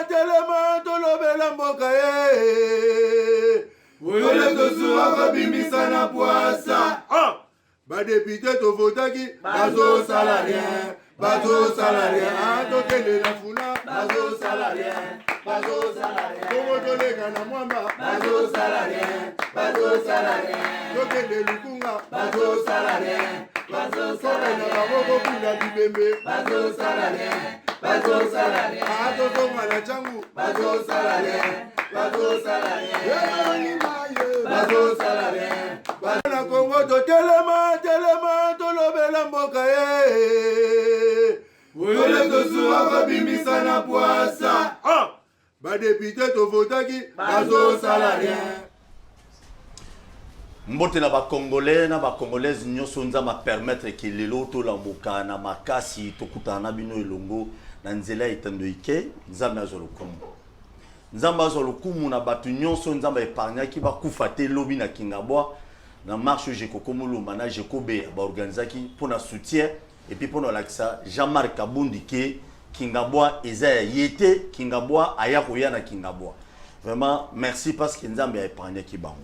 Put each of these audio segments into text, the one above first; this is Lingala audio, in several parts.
telema tolobela mboka ye oyole tosuwa kobimisa na poasa badepute tovotaki bazosala rien bazosala rien tokende na funa bazosala rien bazosala rien kongo toleka na mwamba bazosala rien bazosala rien tokende lukunga bazosala rien bazosala na baboko kuna bibembe bazosala rien bazosala rien atozonga na changu bazosala rien bazosala rien bazosala rien na kongo telema tolobela mboka ye oyole tosuwa kobimisa na poasa badepute tovotaki bazosala rien. Mbote na ba Congolais na ba Congolaises nyonso nzamba permettre que lelo to lamboka na makasi tokuta na bino elongo na nzela etando ike nzamba azolokumu nzamba azolokumu na batu nyonso nzamba épargna ki ba kufa te lobi na Kingabwa na marche Jekokomulumba na Jekobe ba organizaki pour na soutien et puis pour lakisa Jean-Marc Kabundi ke Kingabwa eza yete Kingabwa aya koya na Kingabwa. Vraiment merci parce que nzamba épargna ki bango.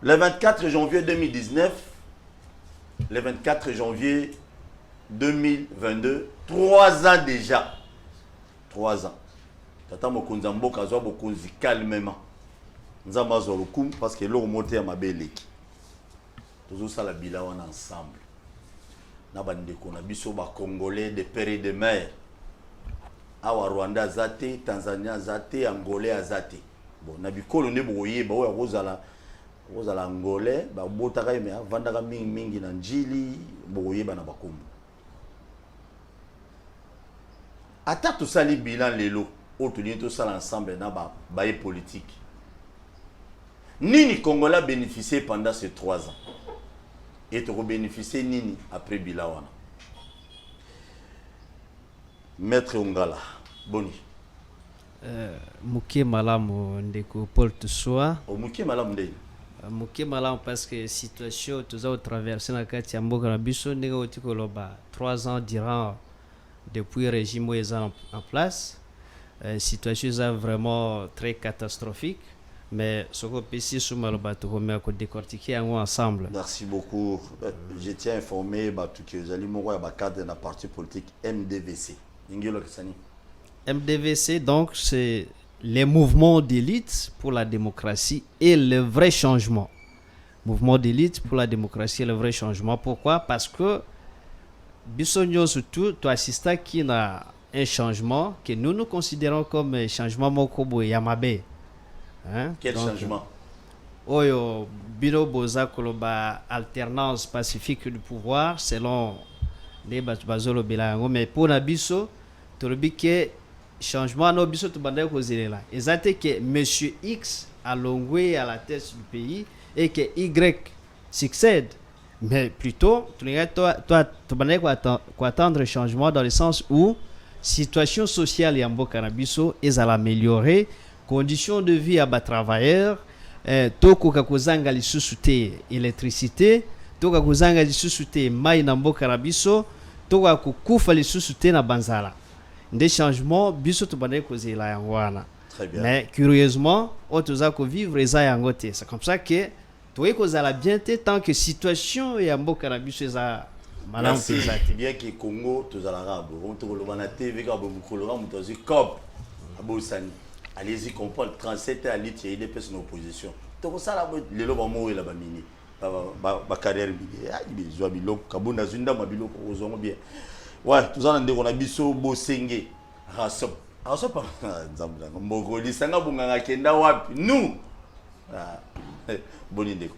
Le 24 janvier 2019, le 24 janvier 2022, 3 ans déjà. 3 ans. Tata Mokonza Mboka Zoa Bokonzi calmement. Nzamba Zolukum parce que l'eau monte à ma beleki. Tous ça la bila on ensemble. Na bande ko na biso ba Congolais de père et de mère. Awa Rwanda zate, Tanzania zate, Angolais zate. Bon, na bikolo ne boye ba oya kozala kozala Angolais ba botaka me vandaka mingi na njili boye ba na bakombo. Ata to sali bilan lelo otuni to sala ensemble na ba politique. Nini Congolais bénéficié pendant ces 3 ans? Et tu bénéficié nini après bilan? Maître Ongala, boni. Muke malamu ndeko Paul Tussoa. Muke malamu ndeko. Muke malamu parce que situation tuza traversé na kati ya mboka na biso ndenge otikoloba 3 ans durant depuis le régime est en place. Situation est vraiment très catastrophique. Mais ce qu'on peut ici sur Malobato, on a décortiquer ensemble. Merci beaucoup. Je tiens à informer que vous allez mourir à cadre de la partie politique MDVC. MDVC, donc, c'est les mouvements d'élite pour la démocratie et le vrai changement. Mouvement d'élite pour la démocratie et le vrai changement. Pourquoi? Parce que Bissonio surtout, tu assistes qui a un changement que nous considérons comme un changement Mokobo et Yamabe. Hein? Quel changement? Oyo bino boza koloba alternance pacifique du pouvoir selon les bazolo belango, mais pour nabiso tolobi ke changement no biso to banda ko zelela ezate que monsieur X a longwe à la tête du pays et que Y succède, mais plutôt toi to banda ko attendre changement dans le sens où situation sociale ya mboka na biso est à l'améliorer, conditions de vie à bas travailleurs, toko kakozanga lisusu te électricité, toko kakozanga lisusu te mai na mboka na biso, toko kokufa lisusu te na banzala. Des changements biso to bande kozela yango wana. Très bien. Mais curieusement, on toza ko vivre eza yango te. C'est comme ça que toi kozala bien te tant que situation ya mboka na biso eza malamu te. Bien que Congo tozala rabo, on to lo bana TV ka bo mukolo ka mutozi cop abosani. Allez-y comprendre 37 à l'IT et des personnes en opposition. Donc ça là les loba mo la bamini. Ba carrière bi. Ah bi zo bi lo kabunda zunda mabilo ko zongo bien. Ouais, tout ça ndeko na biso bosenge. Rasop. Rasop nzambula mbogoli sanga bunganga kenda wapi? Nous. Ah. Boni ndeko.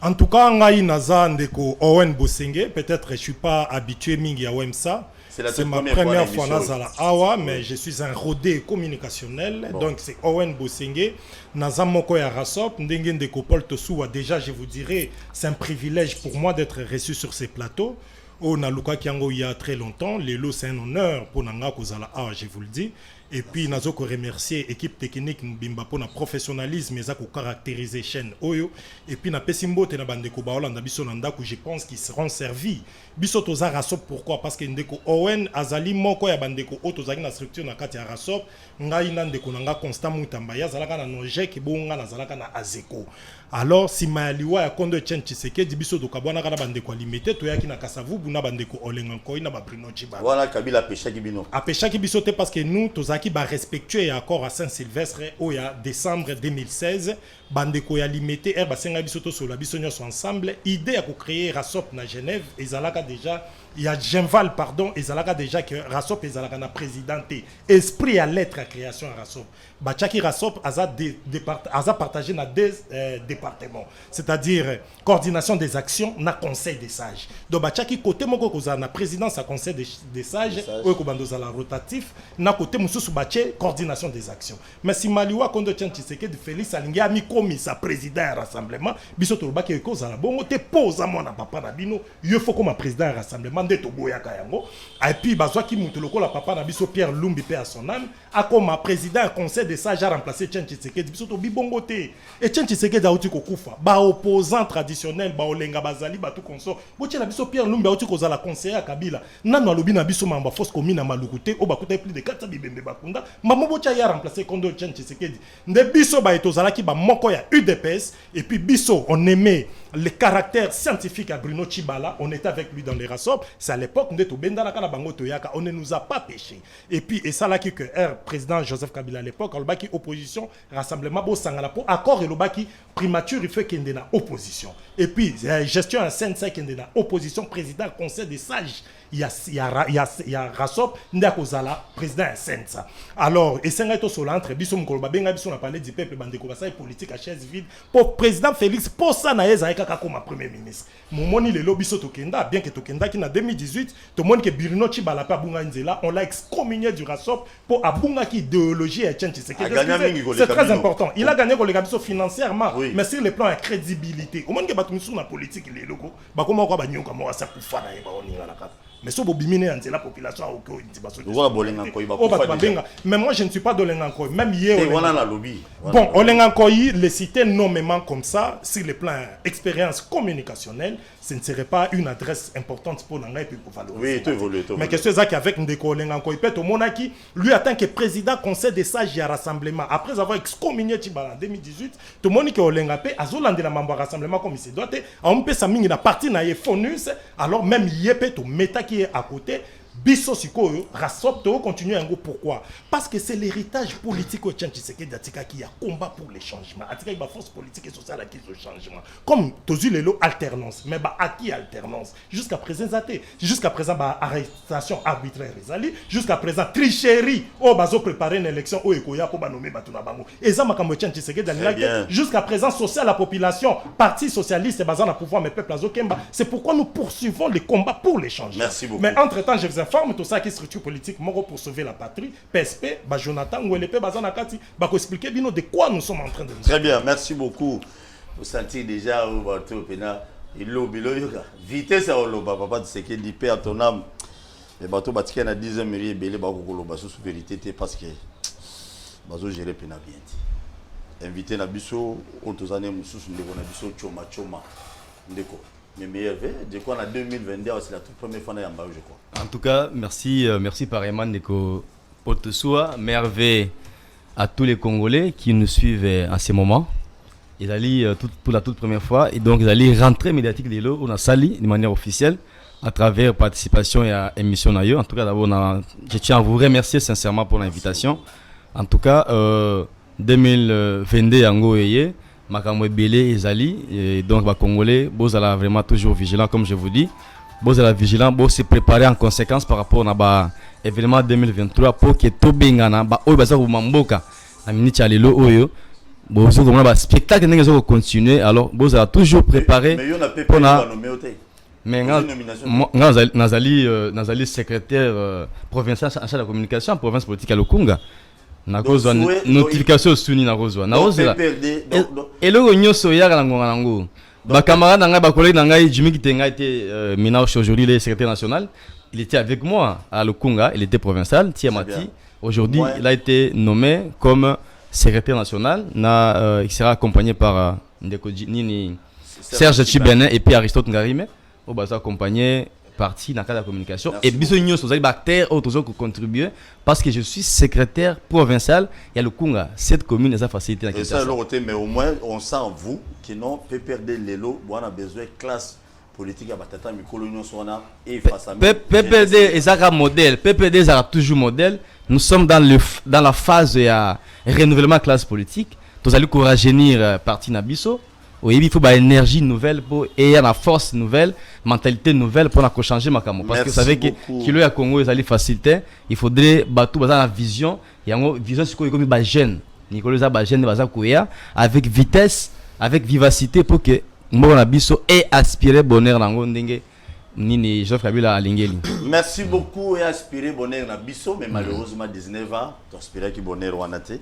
En tout cas, ngai naza ndeko Owen Bosenge, peut-être je suis pas habitué mingi à Wemsa. C'est ma première fois nazala awa, mais je suis un rodé communicationnel. Bon. Donc c'est Owen Bosenge. Naza moko ya Rasop, ndenge ndeko Paul Tussoa. Déjà, je vous dirais, c'est un privilège pour moi d'être reçu sur ces plateaux. Oh, Naluka Kiango il y a très longtemps. Lelo, c'est un honneur pour Nanga Kozala awa, je vous le dis. Et puis nazo ko remercier équipe technique Mbimba pour na professionnalisme et ça ko caractériser chaîne Oyo. Et puis na pesimbote na bandeko ba Hollanda biso na ndako, je pense qu'ils seront servis. Biso toza Rasop, pourquoi? Parce que ndeko Owen azali moko ya bandeko otozaki na structure na kati ya Rasop, ngai na ndeko nanga Constant Mutamba ya zalaka na Nojek bonga na zalaka na Azeko. Alors si maliwa ya kondo Etienne Tshisekedi biso to kabwana kana bandeko limité to yaki na Kasavubu na bandeko Olenga Nkoi na ba Bruno Tshibala. Voilà Kabila peshaki bino. A peshaki biso te parce que nous tozaki ba respectueux ya accord à Saint-Sylvestre au ya décembre 2016 bandeko ya limité ba senga biso to sola biso nyos ensemble idée à créer Rasop na Genève ezalaka déjà il y a Genval pardon ezalaka déjà que Rasop ezalaka na présidenté esprit à lettre à création à Rasop bachaki Rasop aza partagé na deux départements, c'est-à-dire coordination des actions na conseil des sages. Donc bachaki côté moko koza na présidence à conseil des sages ou ko bandoza la rotatif na côté mususu bache coordination des actions. Mais si maliwa kondo Etienne Tshisekedi Félix alingi ami komi sa président à rassemblement biso to baki ko za la bongo te posa mona papa na bino yo faut comme président à rassemblement de toboyaka yango et puis bazwaki mutu lokola papa na biso Pierre Lumbi paix à son âme a comme président à conseil des sages a remplacé Etienne Tshisekedi biso to bibongo te Etienne Tshisekedi auti ko kufa ba opposant traditionnel ba olenga bazali ba tout konso botie na biso Pierre Lumbi auti ko za la conseiller à Kabila nano alobi na biso mamba force commune na Malukute o ba kuta plus de 400 bibembe bakunda mamo botie ya remplacer kondo Etienne Tshisekedi nde biso ba etozalaki ba moko ya UDPS et puis biso on aimait le caractère scientifique à Bruno Tshibala, on était avec lui dans les Rasop, c'est à l'époque on ne nous a pas péché. Et puis et ça là que président Joseph Kabila à l'époque, on baki opposition, rassemblement bo sangala pour accord et le baki primature il fait qu'il y a opposition. Et puis gestion en scène ça qu'il y a opposition, président conseil des sages. Il y a Rasop, Ndakozala, président Sensa. Alors, et c'est un peu sur l'entre, Bissou Mkoloba, Benga Bissou n'a parlé du peuple, Bandekobasa et politique à chaise vide. Pour président Félix, pour ça, Naïza et Kaka comme premier ministre. Momoni le lobby so Tokenda, bien que Tokenda qui en 2018, tout le monde qui Birino Tshibala pa Bunga Nzela, on l'a excommunié du Rasop pour Abunga qui idéologie et Etienne Tshisekedi. C'est très important. Il a gagné pour les Gabiso financièrement, mais sur le plan de crédibilité. Au monde qui battu sur la politique, il est loco. Bah comment on va bagner comme ça pour faire la mais si vous bimine la population mais moi je ne suis pas de l'Engankoi même hier bon Olengankoi le citer nommément comme ça sur le plan expérience communicationnelle ce ne serait pas une adresse importante pour Nanga et pour valoriser mais qu'est-ce que c'est qu'avec Ndeko Olengankoi peut au monaki lui en tant que président conseil des sages à rassemblement après avoir excommunié Tshibala en 2018 tout le monde qui Olengape azolande la membre rassemblement comme il se doit on peut s'amener la partie na Fonus alors même yepé to meta qui est à côté biso sikoyo Rasop to continue en gros pourquoi parce que c'est l'héritage politique au Etienne Tshisekedi Atika qui a combat pour les changements Atika il y a force politique et sociale qui le changement comme tozu lelo alternance mais bah à qui alternance jusqu'à présent jusqu'à présent bah arrestation arbitraire ezali jusqu'à présent tricherie oh bazo préparer une élection au ekoya pour ba nommer batuna bango eza makambo Etienne Tshisekedi jusqu'à présent social la population parti socialiste et bazana pouvoir mais peuple azo kemba c'est pourquoi nous poursuivons les combats pour les changements. Merci beaucoup. Mais entre temps je vous informe tout ça qui est structure politique moro pour sauver la patrie PSP ba Jonathan Ngwelepe bazana kati ba ko expliquer bino de quoi nous sommes en train de nous. Très bien, merci beaucoup. Vous sentez déjà au bateau pena il lobilo vitesse au loba papa de ce qui dit père ton âme les bateaux batika na 10 mairie belé ba ko loba sous vérité parce que bazo gérer pena bien invité na biso otozane mususu ndeko na biso choma ndeko mais meilleur de quoi en 2022 c'est la toute première fois na yamba je crois. En tout cas, merci pareillement Ndeko Potosua, merveille à tous les Congolais qui nous suivent en ce moment. Ils allaient pour la toute première fois et donc ils allaient rentrer médiatique de l'eau, on a sali de manière officielle à travers participation et émission nayo. En tout cas d'abord je tiens à vous remercier sincèrement pour l'invitation. En tout cas 2022 yango eye makamwe belé ezali et donc ba Congolais bozala vraiment toujours vigilant comme je vous dis. Bozala vigilant, bo se préparer en conséquence par rapport à ba événement 2023 pour que to bengana ba oyo baza ko mamboka na minute ya lelo oyo bozo ko ba spectacle ndenge zo continuer alors bozala toujours préparer pour na mais nazali secrétaire provincial en charge de la communication province politique à Lukunga na kozwa notification suni na kozwa et le nyoso ya la ngonga nango ba camarade nanga ba collègue nanga Jimmy Kitenga était maintenant aujourd'hui le secrétaire national il était avec moi à Lukunga il était provincial Tiamati Aujourd'hui, il a été nommé comme secrétaire national. Il sera accompagné par Serge Tchibenin et puis Aristote Ngarime. Il va accompagner partie dans le cadre de la communication. Et Bisognos, vous avez acteurs qui contribuer parce que je suis secrétaire provincial. Il y a le Kunga. Cette commune, ça facilite la question. Mais au moins, on sent vous qui n'ont pas perdu l'élo. On a besoin de classe politique à Batata, Mikolonion Sona et face à PPD est un modèle. PPD est toujours modèle. Nous sommes dans la phase de renouvellement de classe politique. Nous allons rajeunir parti Nabiso. Oui, il faut une énergie nouvelle pour et la force nouvelle, mentalité nouvelle pour changer ma camo. Parce que vous savez que Kilo et Congo ils allaient faciliter. Il faudrait battre la vision. Il y a une vision sur comme une jeune. Nicolas a jeune avec vitesse, avec vivacité pour que Mbona Biso ait aspiré bonheur dans Gondenge. Nini Geoffrey Kabila Alingeli. Merci beaucoup et aspiré bonheur dans Biso, mais malheureusement 19 ans, tu aspires qui bonheur wanate.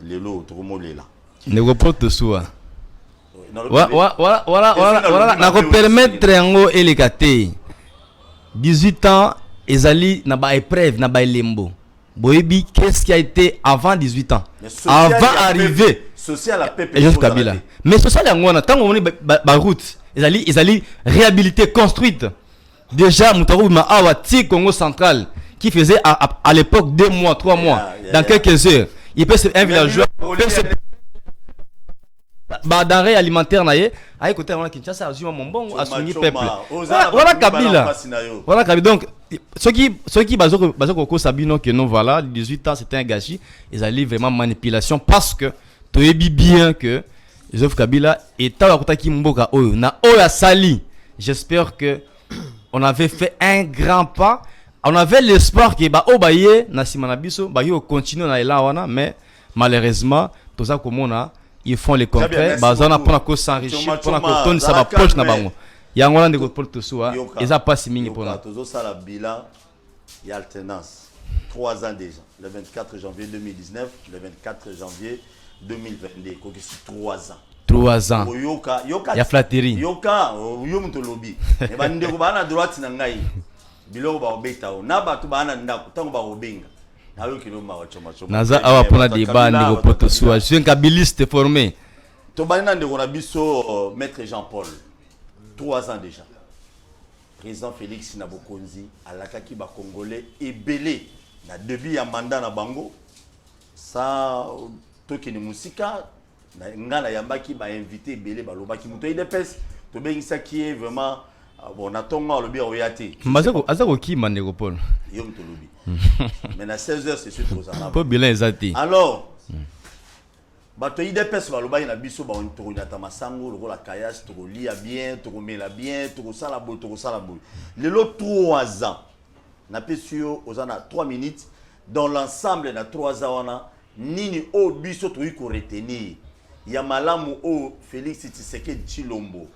Lelo tout le monde est là. Ne reporte souvent. Voilà, na ko permettre ngo elekate 18 ans ezali na ba épreuve na ba lembo. Boyebi qu'est-ce qui a été avant 18 ans avant arriver social à PP Kabila. Mais social yango na tango on ba route ezali réhabilité construite. Déjà Moutaru ma awa ti Congo central qui faisait à l'époque 2 mois 3 mois dans quelques heures. Il peut un villageois denrées alimentaires naie à côté on Kinshasa azuma mombongo asuni peuple voilà Kabila donc ceux qui bazoko sabino que non voilà 18 ans c'était un gâchis ils allaient vraiment manipulation parce que tu es bien que Joseph Kabila est à côté qui mboka oyo na oya sali. J'espère que on avait fait un grand pas, on avait l'espoir que ba obaye na simana biso ba yo continue na elawana, mais malheureusement tout ça comme on a ils font les concrets bazana pour qu'on s'enrichir pour qu'on tourne ça va poche na bango yangola ndeko pour tout ça et ça passe mingi pour nous tout ça la bilan et alternance 3 ans déjà le 24 janvier 2019 le 24 janvier 2022 quoi que c'est 3 ans 3 ans ya flatterie yoka yo mutolobi e bandeko bana droite na ngai biloko ba obeta na batu bana ndako tango ba obenga. Naza awa pona débat ndeko poto soa je suis un kabiliste formé to banina ndeko na biso maître Jean-Paul 3 ans déjà président Félix Nabokonzi alakaki ba congolais ebelé na début ya mandat na bango ça toki ni musika na ngana yambaki ba invité ebelé ba lobaki muto idepes to bengisa qui est vraiment bon natonga lobi oyati mazako azako ki mandeko Paul yo mtolobi. Mais à 16h, c'est sûr que ça va. Pas bilan exact. Alors, bato IDPS va loba ina biso ba on tourna tamasango le la kayas to lia bien, to mela bien, to sala bo, to sala bo. Le lot 3 ans. Na pesio ozana 3 minutes dans l'ensemble na 3 ans on a nini o biso to ko retenir. Ya malamu o Félix Tshisekedi Tshilombo.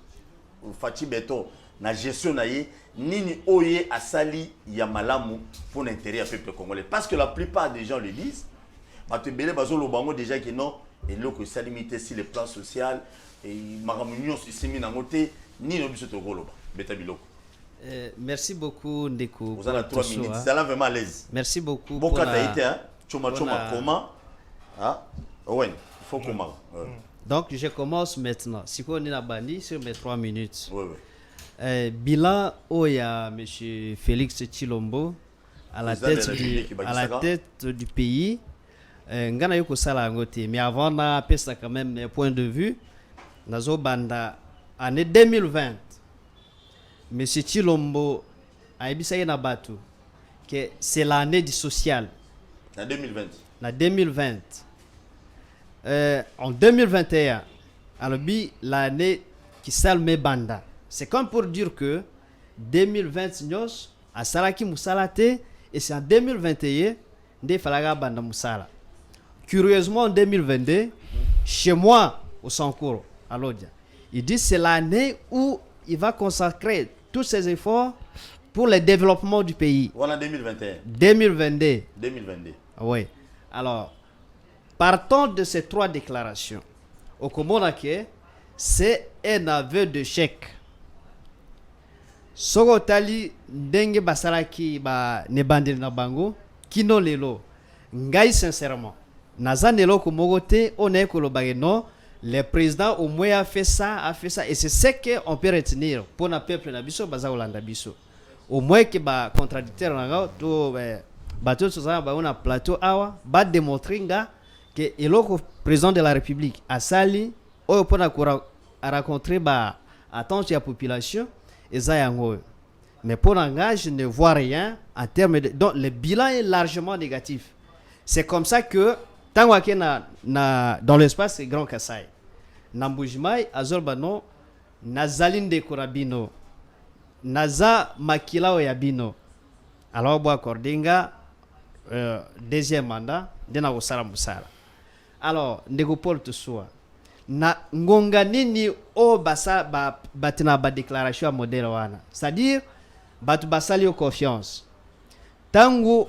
Fati Beto na gestion na ye nini oye asali ya malamu pour l'intérêt du peuple congolais parce que la plupart des gens le disent batebele bazolo bango déjà que non et loko ça limité sur le plan social et maramunyo simi na ngote ni no biso to goloba beta biloko. Merci beaucoup Ndeko. Vous avez 3 minutes, ça là vraiment à l'aise. Merci beaucoup pour la taïté hein choma comment ah ouais il faut comment. Donc je commence maintenant. Si on est bani sur mes 3 minutes. Oui. Bilan Oya M. Félix Tshilombo à la tête du pays. Ngana yoko sala ngote. Mais avant na pesa quand même mes points de vue. Nazo banda année 2020. M. Tshilombo a ebisa na batu que c'est l'année du social. En 2020. En 2020. En 2021, alors l'année qui salme banda. C'est comme pour dire que 2020 nyos a salaki musalate et c'est en 2021 de falaga banda musala. Curieusement en 2022, chez moi au Sankouro à Lodia, il dit c'est l'année où il va consacrer tous ses efforts pour le développement du pays. Voilà 2021. 2022. 2022. Oui. Alors partons de ces 3 déclarations. Au Komonake, c'est un aveu de chèque. Sogotali ndenge basalaki ba nebandeli na bango kino lelo ngai sincèrement naza neloko moko te on est kolobage non le président au moins a fait ça et c'est ce qu'on peut retenir pour le peuple na biso baza olanda biso au moins que ba contradicteur na to bato tozana ba on a plateau awa ba démontrer nga que eloko président de la République asali oyo pona ko rencontrer ba attente ya population eza yango. Mais pour nga je ne vois rien en termes de donc le bilan est largement négatif. C'est comme ça que tant que dans l'espace c'est Grand Kassai Nambujimai azolbano nazalinde korabino naza makilao ya bino alors bo accordinga deuxième mandat dena osala musala alors ndeko Paul Tosua na ngonga nini o basa batina ba déclaration à modèle wana c'est-à-dire batu basali yo confiance tangu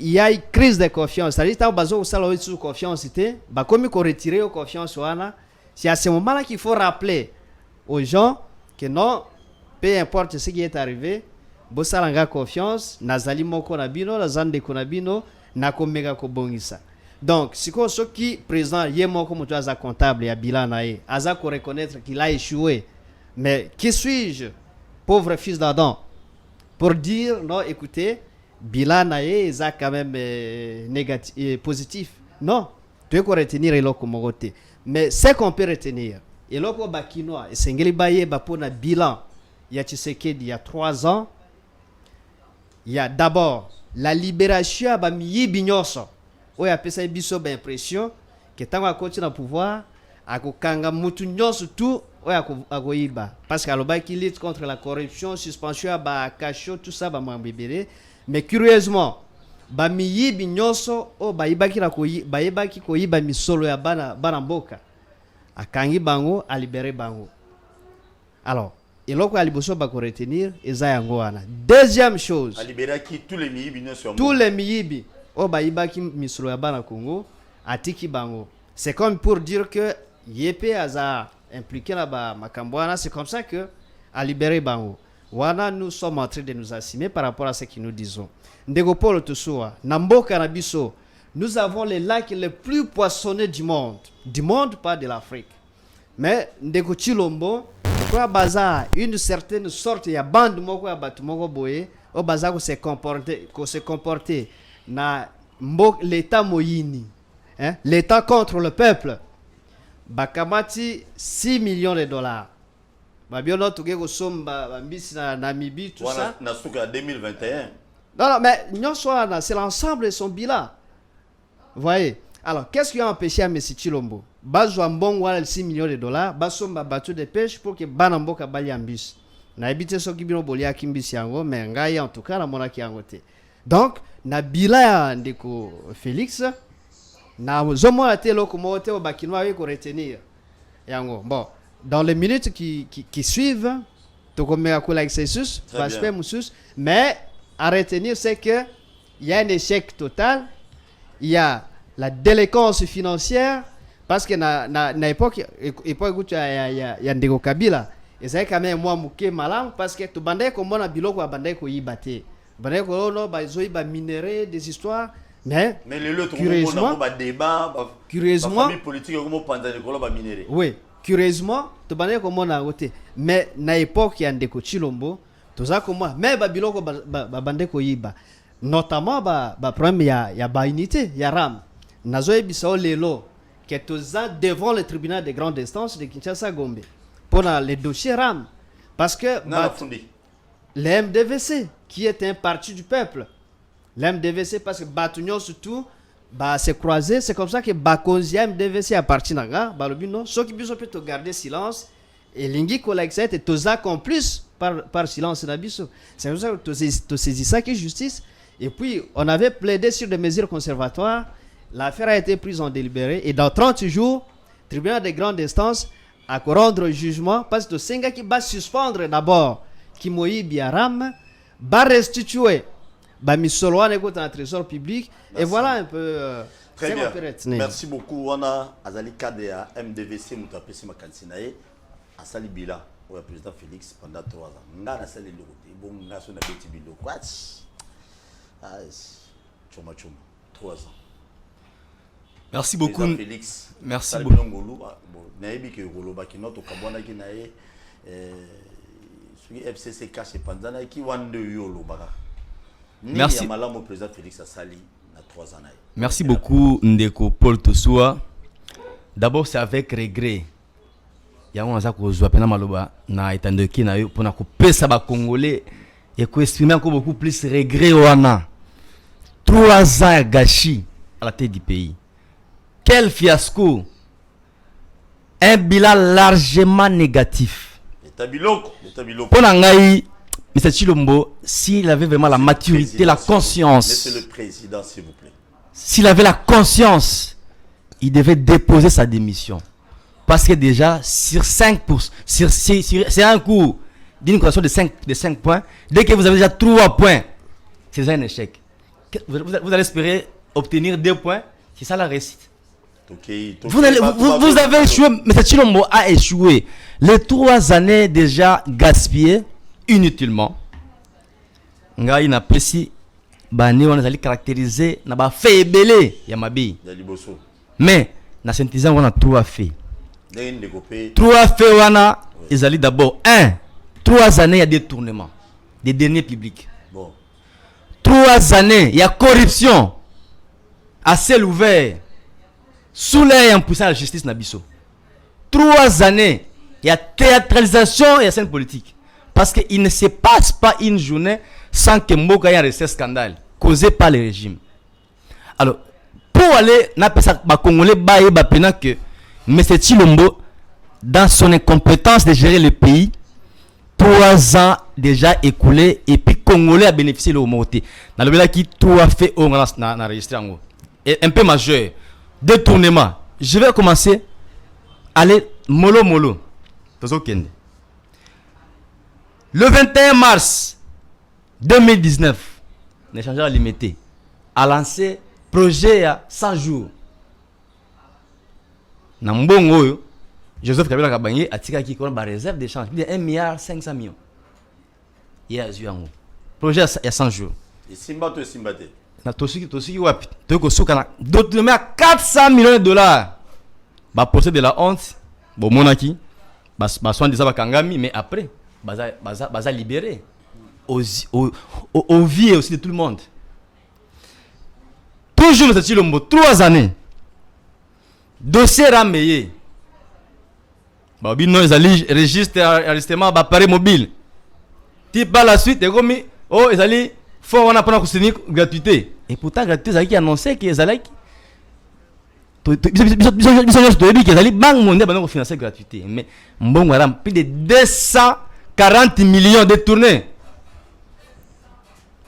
il y a une crise de confiance. C'est-à-dire que bazo usala sous confiance ba comme ko retirer au confiance wana, c'est à ce moment-là qu'il faut rappeler aux gens que non, peu importe ce qui est arrivé, bosalanga confiance, nazali moko na bino, nazande ko na bino, na komega ko bongisa. Donc, si ko ce qui président yemo comme tu as comptable ya bilan nae, aza ko reconnaître qu'il a échoué. Mais qui suis-je, pauvre fils d'Adam, pour dire non, écoutez, bilan nae ça quand même négatif positif non tu peux retenir eloko mogote mais ce qu'on peut retenir eloko bakinoa esengeli baye bapona bilan ya Tshisekedi il y a 3 ans il y a d'abord la libération ba miyibi nyoso oya pesa biso ba impression que tango akoti na pouvoir akokanga mutu nyoso tout oya akoyiba parce que aloba qui lutte contre la corruption suspension ba cacho tout ça ba mwambibere. Mais curieusement, bamiyibi nyoso o bayibaki na bayibaki koyiba misolo ya bana mboka. Akangi bango a libéré bango. Alors, eloko aliboso ba ko retenir eza yango wana. Deuxième chose, a libéré qui tous les miyibi nyoso. Tous les miyibi o bayibaki misolo ya bana Congo atiki bango. C'est comme pour dire que Yepé aza impliqué là ba makambwana, c'est comme ça que a libéré bango. Wana nous sommes en train de nous assumer par rapport à ce que nous disons. Ndeko Paul Tosua, Namboka Nabiso, nous avons les lacs les plus poissonnés du monde, pas de l'Afrique. Mais Ndeko Chilombo, quoi baza une certaine sorte ya bande moko ya batu moko boye, o baza ko se comporter na l'état moyini, hein, l'état contre le peuple. Bakamati 6 millions de dollars. Babiono tuge ko somba mbisi na Namibie tout ça. Na suka 2021. Non, mais c'est l'ensemble de son bilan. Vous voyez. Alors, qu'est-ce qui a empêché à M. Chilombo? Bazwa mbongo wala 6 millions de dollars, basomba bateau de pêche pour que banamboka bali ambis. Na ebite soki bino bolia kimbisi yango, mais ngai en tout cas na mona ki yango te. Donc, na bilan ya ndeko Félix, na zomo la te loko mo te o bakinoa ko retenir. Yango. Bon. Dans les minutes qui suivent, mais à retenir, c'est qu'il y a un échec total, il y a la délinquance financière, parce que na époque où il y a Ndeko Kabila, et c'est quand même moi mouké malang, parce que tout bandé comme on a biloko bandé ko yibate, bandé ko no ba zoï ba minerais des histoires, mais le curieusement, famille politique comme pendant le ba minerais. Oui. Curieusement, tu bandé comme on a voté. Mais na époque ya Ndeko Chilombo, toza comme moi, mais ba biloko ba bandé ko yiba. Notamment ba problème ya ba unité, ya ram. Nazo ebisao lelo que toza devant le tribunal de grande instance de Kinshasa Gombe pour les dossiers ram parce que le MDVC qui est un parti du peuple. Le MDVC parce que Batunion surtout c'est croisé, c'est comme ça que Bakonzia MDVC appartient à nga, balobino, ceux qui biso peut garder silence et lingi collègue ça et toza complice par silence nabiso. C'est comme ça que tu saisis ça qui est justice et puis on avait plaidé sur des mesures conservatoires, l'affaire a été prise en délibéré et dans 30 jours, tribunal de grande instance a rendre jugement parce que Senga qui va suspendre d'abord qui moyi biaram va restituer ba misoloane ko dans le trésor public. Merci. Et voilà un peu très bien. Merci beaucoup. On a azali cadre à MDVC mutapesi makansinae asali bila au président Félix pendant 3 ans. Ngana sali le côté bon ngaso na beti bilo kwatch. Ah choma 3 ans. Merci beaucoup. Félix. Merci beaucoup. FCC cache pendant qui wande yolo baka. Merci. Président Félix Assali na 3 ans. Merci beaucoup Ndeko Paul Tosua. D'abord c'est avec regret. Yango naza ko zwa pena maloba na etandeki na yo pona ko pesa ba congolais et ko exprimer encore beaucoup plus regret wana. 3 ans gâchis à la tête du pays. Quel fiasco. Un bilan largement négatif. Pour Nangaï, M. Chilombo, s'il avait vraiment la maturité, la conscience, Monsieur le Président, s'il vous plaît. S'il avait la conscience, il devait déposer sa démission. Parce que déjà, sur 5 c'est un coup d'une correction de 5 points. Dès que vous avez déjà 3 points, c'est un échec. Vous allez espérer obtenir 2 points. C'est ça la réussite. Vous avez échoué, M. Chilombo a échoué. Les 3 années déjà gaspillées inutilement. Nga ina pesi bani wana zali caractériser na ba fait belé ya mabi. Mais na synthétisant wana 3 faits. 3 faits wana ezali d'abord 3 années il y a détournement des deniers publics. Bon. 3 années il y a corruption à ciel ouvert. Sous l'air impuissant de la justice Nabiso. 3 années, il y a théâtralisation et la scène politique. Parce qu'il ne se passe pas une journée sans que Mboka ait un recès scandale causé par le régime. Alors, pour aller, Congolais que M. Chilombo, dans son incompétence de gérer le pays, 3 ans déjà écoulés et puis Congolais a bénéficié de l'homoté. Dans le cas qui 3 fait on a enregistré en haut. Et un peu majeur. Détournement. Je vais commencer. Allez, mollo. Le 21 mars 2019, l'échangeur limité a lancé projet à 100 jours. Nambongo, Joseph Kabila Kabange a tiré qui a réserve d'échange de 1,5 milliard. Il y a un projet à 100 jours. Et Simbato. Na tosi wapi toko soka na document à 400 millions de dollars. Ba procès de la honte bon monaki ba soin des abakangami mais après baza libéré au vie aussi de tout le monde. Toujours M. Chilombo 3 années dossier rameyé ba bino ezali registre enregistrement ba appareil mobile type par la suite et comme oh ezali faut on a pas une gratuité et pourtant gratuité ça qui annoncé que ça like ils allaient banque mondiale pour financer gratuité mais bon on plus de 240 millions détournés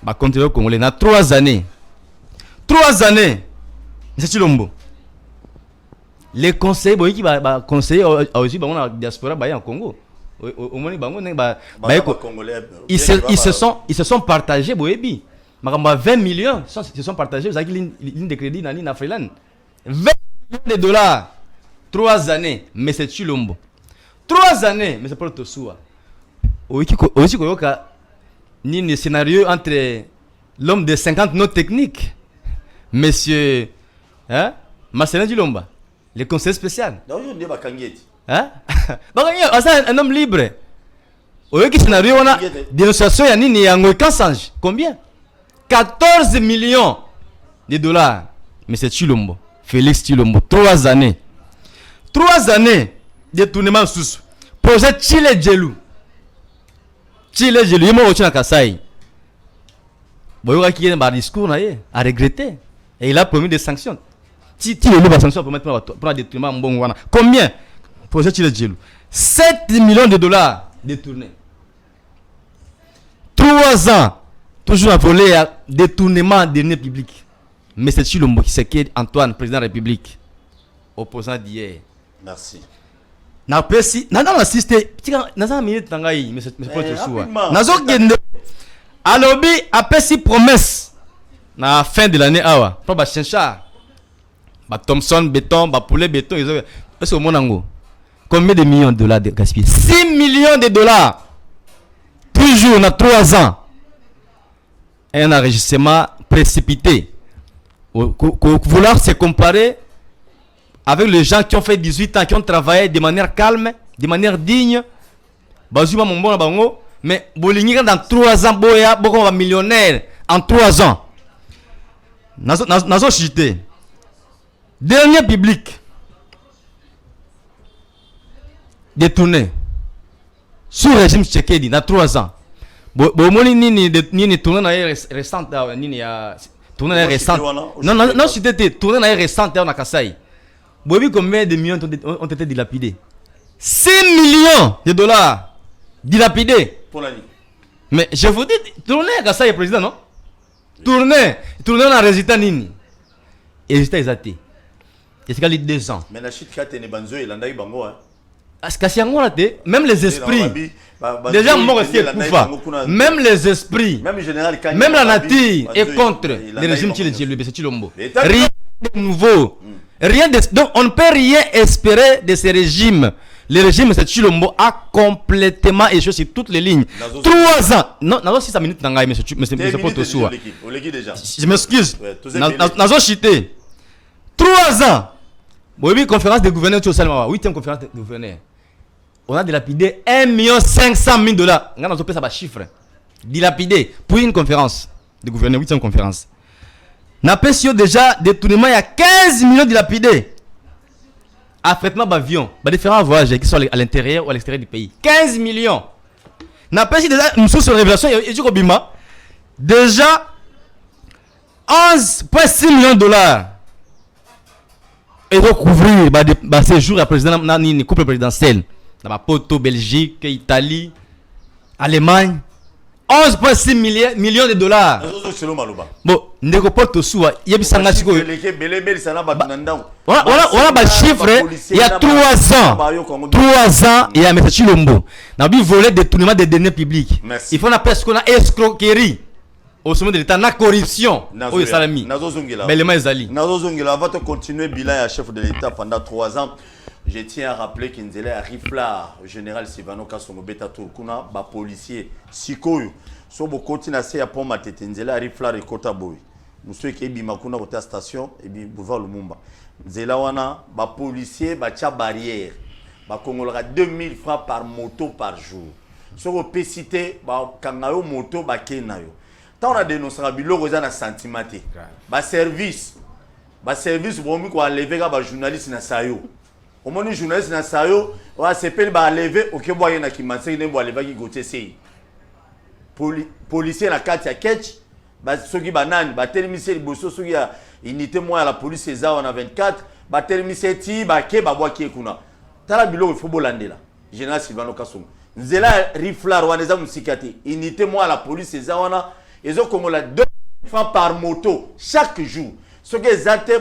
ba continuer congolais dans 3 années M. Chilombo les conseillers boy qui ba conseiller aussi ba on a diaspora ba en Congo au moins ils se sont partagés boyebi makamba 20 millions se sont partagés aux ligne de crédit na ligne Freeland 20 millions de dollars 3 années mais c'est Chilombo 3 années mais c'est pas le soua aussi koyoka ni scénario entre l'homme de 50 notes techniques monsieur Marcelin Chilomba le conseiller spécial hein? Un homme libre. Au scénario, on a dénonciation combien? 14 millions de dollars. Mais c'est Chilombo. Félix Chilombo. 3 années. 3 années de tournement sous. Projet Chile Djelou. Il m'a à Kassai. Qui a un discours à regretter. Et il a promis des sanctions. Si il y a des sanctions pour mettre pour un détournement, combien? Projet Chile Djelou. 7 millions de dollars détournés. 3 ans. Toujours à voler à détournement des deniers publics. Mais c'est Chilombo qui c'est Antoine, président de la République. Opposant d'hier. Merci. Na pesi, na assisté. Na minute tangai, mais c'est pas tout soir. Na zokende. Alobi a pesi promesse. Na fin de l'année awa. Pas ba chencha. Ba Thomson béton, ba poulet béton, est-ce au monango? Combien de millions de dollars de gaspillés? 6 millions de dollars. Toujours on a 3 ans. Un enregistrement précipité. Vouloir se comparer avec les gens qui ont fait 18 ans, qui ont travaillé de manière calme, de manière digne. Bazuma mon bon bango, mais bolingi dans 3 ans, boya, beaucoup va millionnaire en 3 ans. Nazo cité. Dernier public détourné sous régime Tshisekedi dans 3 ans. Bomoni ni tourné dans les récentes ni ya tourné dans les récentes. Non c'était tourné dans les récentes na Kasai. Bobi combien de millions ont été dilapidés? 6 millions de dollars dilapidés pour l'année. Mais je vous dis tourné à Kasai président non? Tourné dans résultat nini? Et résultat exacté. C'est qu'à 2 ans. Mais la chute qui a été banzo et l'andaï bango hein. Même les esprits, déjà mort même les esprits, même la nature est contre le régime Chilombo. Rien de nouveau, donc on ne peut rien espérer de ce régime. Le régime de Chilombo a complètement échoué sur toutes les lignes. 3 ans, non, 6 minutes, je m'excuse, Nazo chité. 3 ans, oui, conférence des gouverneurs, 8e conférence des gouverneurs. On a dilapidé 1 500 000 dollars. On a un chiffre. Dilapidé pour une conférence de gouverneurs, 8e conférence. On a déjà détournement, il y a 15 millions dilapidés. Affrètement d'avion, différents voyages qui sont à l'intérieur ou à l'extérieur du pays. 15 millions. On a déjà une source de révélation, il y a déjà 11,6 millions de dollars. Et donc couvrir ces jours à président dans couple présidentiel. Dans ma poto, Belgique, Italie, Allemagne, 11,6 millions de dollars. Bon, ndeko porte soua, yebisanga siko. On a un chiffre, il y a 3 ans. 3 ans, il y a M. Chilombo. On a vu voler détournement des données publiques. Il faut presque qu'on a escroquerie. Au sommet de l'État, la corruption. Oui, Salami. Mais les mains Zali. Nazozongela, va continuer le bilan à chef de l'État pendant 3 ans. Je tiens à rappeler qu'il y a un riflard, le général Sivano Kasongo Beta Turkuna, un policier, Sikoyo. Si vous continuez à faire pour ma tête, il y a un riflard et Kota Boy. Nous sommes qui Bimakuna à la station et Boulevard Lumumba. Zelawana, un policier, un barrière. Un Congolais 2000 francs par moto par jour. Si vous pouvez citer, un moto, un kenayo. Tant on a dénoncé le sentiment, service pour enlever les journalistes na sayo. Au moins les journalistes na sayo, on a s'appelé enlever au que boyer na kimanse ne bo enlever qui gote sei. Policier na kati ya ketch, soki banani, télémisé liboso soki ya unité moi à la police César on a 24, télémisé ti ke bois ki kuna. Tala bilo il faut bolandela. Général Sylvano Kasongo. Nzela riflar waneza musikati, unité moi à la police César on a ils ont comme la 2 francs par moto chaque jour. Ce que les acteurs,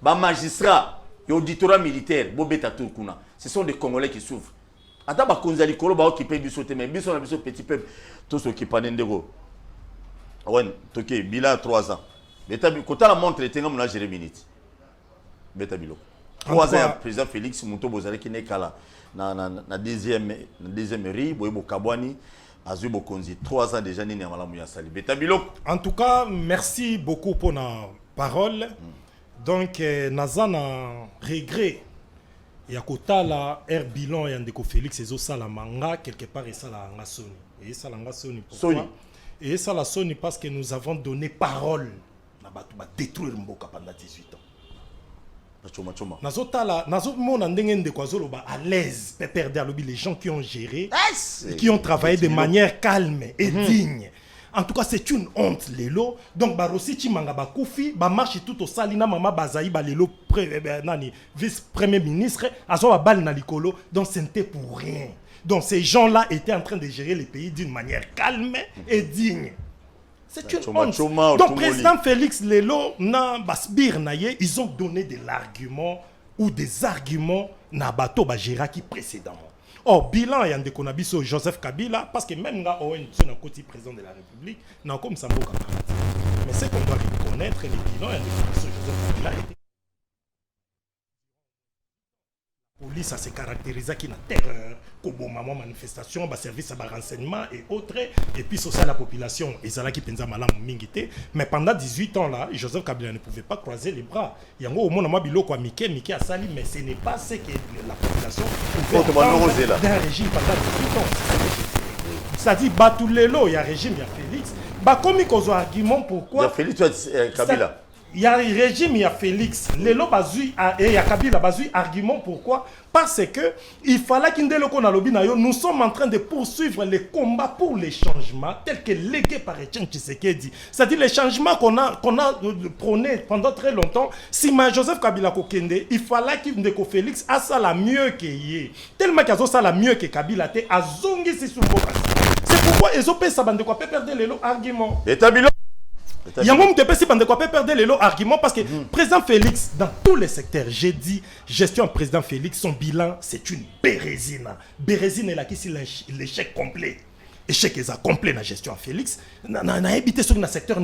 magistrats et auditorat militaire, ce sont des Congolais qui souffrent. Attends, Konzali Kolo va occuper du sauté, mais Bisson a besoin petit peuple, tous ceux qui parlent d'Ego. Ouais, ok, bilan 3 ans. Quand la montre, il y a un Jérémy. 3 ans, le président Félix Mouto Bozale qui n'est qu'à la deuxième riz, Boyebo Kabwani. 3 ans déjà, en tout cas, merci beaucoup pour la parole. Donc, Nazana regret. Il y a côté là, bilan et Andeko Félix et la manga quelque part et ça la Sony. Et ça la Sony pourquoi? Et ça la Sony parce que nous avons donné parole. Na batu ba détruire Mboka pendant 18 ans. À l'aise, les gens qui ont géré, qui ont travaillé de manière calme et digne. En tout cas, c'est une honte, Lelo. Donc, Barossi Chimanga Bakoufi, marche tout au Salina, Mama Bazaï, Lelo, vice-premier ministre, Azoa Bal Nalikolo. Donc, ce n'était pour rien. Donc, ces gens-là étaient en train de gérer le pays d'une manière calme et digne. C'est une honte. Donc, président Félix Lelo, ils ont donné de l'argument ou des arguments na bateau Géraki précédemment. Or, bilan y a des konabiso Joseph Kabila, parce que même là, on est côté président de la République, non comme ça, mais c'est qu'on doit reconnaître les bilans y a des konabiso Joseph Kabila. police, ça se caractérise qui na terreur, comme maman manifestation, bah service à renseignement et autres, et puis sur ça la population, et ça là qui pensa malam mingité, mais pendant 18 ans là, Joseph Kabila ne pouvait pas croiser les bras. Il y a un au monde bilo quoi Mickey a sali, mais ce n'est pas ce que la population pouvait attendre d'un régime pendant 18 ans. C'est-à-dire bah tous les lots, il y a régime, il y a Félix, bah comme ils ont argument pourquoi. Il y a Félix Kabila. Il y a le régime, il y a Félix. Les lots bazui et il y a Kabila bazui argument pourquoi? Parce que il fallait nous sommes en train de poursuivre les combats pour les changements tels que légués par Etienne Tshisekedi. C'est-à-dire les changements qu'on a prôné pendant très longtemps. Si Joseph Kabila Kokende, il fallait qu'il ne Félix a ça la mieux que y. Tellement qu'il a ça la mieux que Kabila te a zongi si sous. C'est pourquoi ils ont payé ça bande quoi perdre les lots arguments. Il y a un moment de perdre les lots arguments parce que président Félix, dans tous les secteurs, j'ai dit, gestion président Félix, son bilan, c'est une bérésine. Bérésine est là qui c'est l'échec complet. Échec est complet dans la gestion à Félix. n'a évité sur le secteur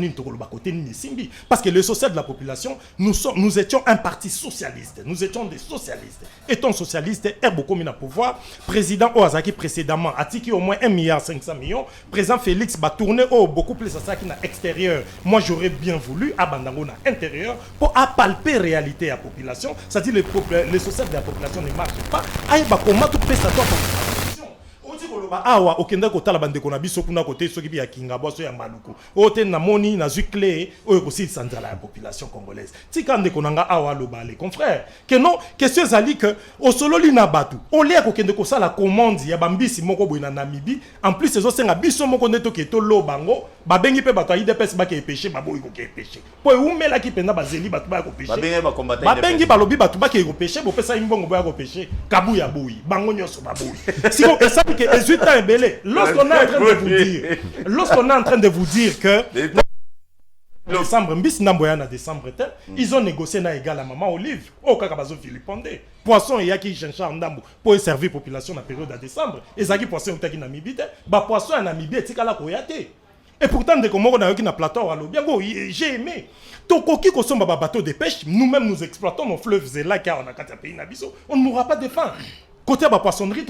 parce que le social de la population, nous étions un parti socialiste. Nous étions des socialistes. Étant socialiste, beaucoup mis au pouvoir. Président Oazaki précédemment a tiki au moins 1,5 milliard. Président Félix va tourner beaucoup plus à ça qui est extérieur. Moi, j'aurais bien voulu abandonner l'intérieur pour appalper la réalité à la population. C'est-à-dire que le social de la population ne marche pas. Aïe, comment tout peut s'attendre. Awa okenda kotala bandeko na biso kuna côté soki bi ya kinga boso ya maluku ote na moni na zukle oyo kosi sanzala la population congolaise tika ndeko nanga awa lo balé confrère que non question zali que au solo lina batu on lia kokende ko sala commande ya bambisi moko boina Namibie en plus ezo senga biso moko neto ke to lo bango babengi pe bato IDPS ba ke péché baboyi ko ke péché po umela ki penda bazeli batu ba ko péché babengi balobi batu ba ke ko péché bo pesa imbongo ba ko péché kabu ya boyi bango nyoso baboyi si on ça que lorsqu'on est en train de vous dire que décembre, décembre, ils ont négocié na égal à maman Olive. Au Kakabazo Philippondé. Poisson et yaki chercha en dambo pour servir population la période de décembre. Et zaki poisson ou taki Namibie. Ba poisson en Namibie et tika la koyate. Et pourtant de comme on a eu na plateau à l'eau. Bien go, j'ai aimé. Tokoki ko somba bateau de pêche. Nous-mêmes nous exploitons nos fleuves Zéla car on a quatre pays nabiso. On ne mourra pas de faim. Côté de la poissonnerie,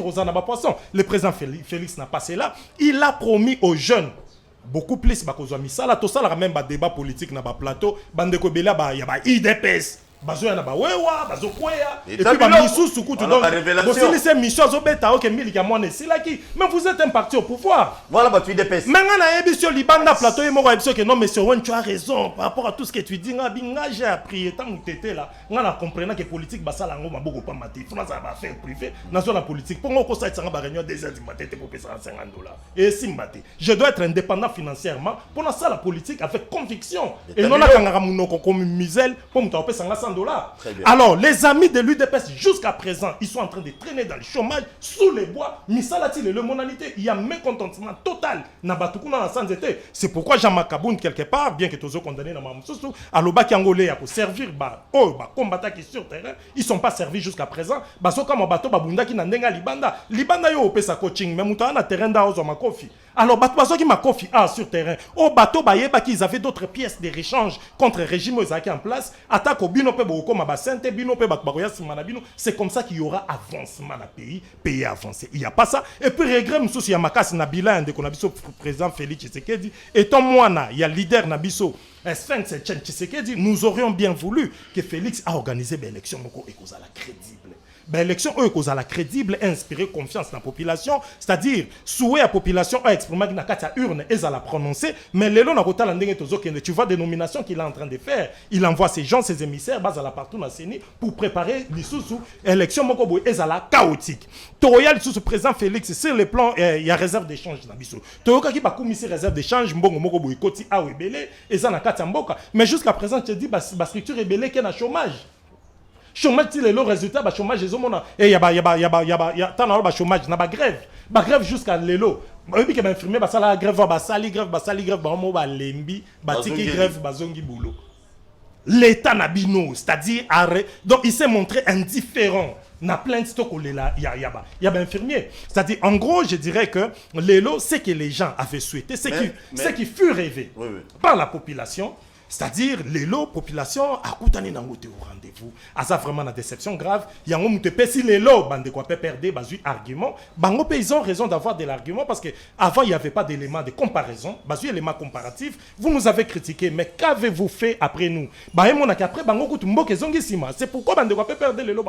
le président Félix n'a pas cela. Il a promis aux jeunes beaucoup plus. Tout ça, même débat politique dans le plateau. Il y a IDPS. Et puis, mais vous êtes un parti au pouvoir. Voilà, IDPS. Mais tu as raison par rapport à tout ce que tu dis. J'ai appris tant que tu étais là. On a compris que politique, ça la beaucoup pas maté. Il faut faire privé. Dans la politique, pour moi, ça a réunion des heures du matin pour payer $150. Et si je dois être indépendant financièrement pour ça la politique avec conviction. Et non là quand comme misel pour me taper $100. Alors, les amis de l'UDPS, jusqu'à présent, ils sont en train de traîner dans le chômage, sous les bois. Misalati, le monalité, il y a un mécontentement total. C'est pourquoi Jean-Marc Kaboun, quelque part, bien que tous condamnés dans Mamoussou, à l'Oba Angolais, pour servir, combattants qui sur terrain, ils ne sont pas servis jusqu'à présent. Basoka Mabato, Babunda qui n'a pas Libanda. Libanda, yo, pesa coaching, mais Moutana, terrain d'Aozo Makofi. Alors, bateau qui m'a confié sur terrain. Au bateau, qu'ils avaient d'autres pièces de réchange contre le régime qui en place. Attaque au binope, c'est comme ça qu'il y aura avancement dans le pays avancé. Il n'y a pas ça. Et puis, regret, M. Yamakas Nabila, un président Félix Tshisekedi, étant moi, il y a leader Nabiso. Sphinx Tshisekedi, nous aurions bien voulu que Félix a organisé l'élection et qu'on a la crédible. L'élection est crédible et inspirer confiance dans la population, c'est-à-dire souhait la population a exprimé que la urne et à la prononcer, mais les lois tu vois des nominations qu'il est en train de faire, il envoie ses gens, ses émissaires, bas à la partout dans CENI pour préparer l'élection et à la chaotique. Toroyal sous président Félix sur le plan il y a réserve d'échange dans Bissou. Toroka qui va commisser réserve d'échange mbongo moko boy koti a webele et ça na katamboka, mais jusqu'à présent tu dis ba structure rebelle qui est na chômage. Chômage, c'est le résultat, chômage, et il y a chômage, na grève. Grève jusqu'à l'élo. Il y a infirmier, la grève, l'État n'a bino, c'est-à-dire arrêt. Donc il s'est montré indifférent. Na plein de stocks il y a un infirmier. C'est-à-dire, en gros, je dirais que l'élo, c'est que les gens avaient souhaité, c'est qui fut rêvé par la population. C'est-à-dire, les lots, population, à Koutani Nangote au rendez-vous. À ça, vraiment, la déception grave. Il y a un moment où si les lots, bande de quoi perdre, basu argument. Bango, ils ont raison d'avoir de l'argument parce qu'avant, il n'y avait pas d'éléments de comparaison. Basu, éléments comparatifs. Vous nous avez critiqué, mais qu'avez-vous fait après nous? Après, Bango, c'est pourquoi bande de quoi perdre les lots,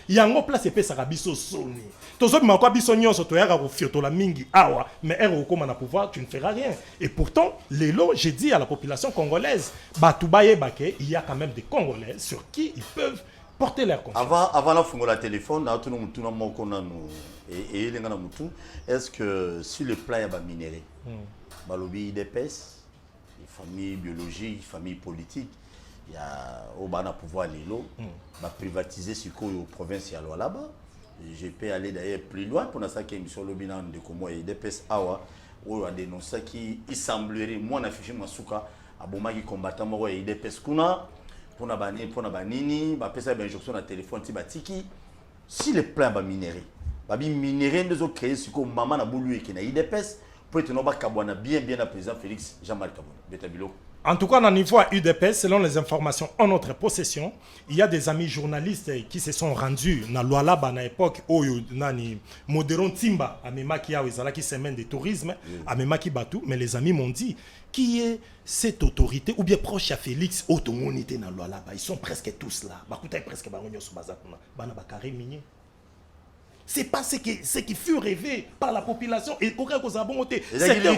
il y a un place et Sarabiso Soni. Tozo, mais quoi, Bisonio, Sotoyara, ou Fioto, la Mingi, Awa, mais R, comme on a pouvoir, tu ne feras rien. Et pourtant, les lots, j'ai dit à la population congolaise, il y a quand même des Congolais sur qui ils peuvent porter leur confiance. Avant la fongo la téléphone, est-ce que sur le plan il y a minéré, balobi IDPS, famille biologique, famille politique, il y a au bana pouvoir les lots, privatiser ce qu'on au provincial là-bas. Je peux aller d'ailleurs plus loin pour ça qu'il y a sur le bilan de comment IDPS awa où a dénoncé qu'il semblerait moi n'afficher Masuka aboma qui combattant moi IDPS kuna pour na banini ba pesa injonction na téléphone ti batiki si le plan ba minéré nous ont créé ce que maman na boulu et na IDPS pour être no ba kabwana bien à président Félix Jean-Marc Kabwana Betabilo. En tout cas, au niveau à UDPS, selon les informations en notre possession, il y a des amis journalistes qui se sont rendus dans Lualaba à l'époque où nani Modéron Timba, à Memaki Awezala qui semaine de tourisme, à Memaki Batou, mais les amis m'ont dit qui est cette autorité ou bien proche à Félix Otomonité dans Lualaba. Ils sont presque tous là. Bakuta presque baronyo subazakuna, bana bakare minier. C'est pas ce qui fut rêvé par la population et qu'on a bonté. Secteur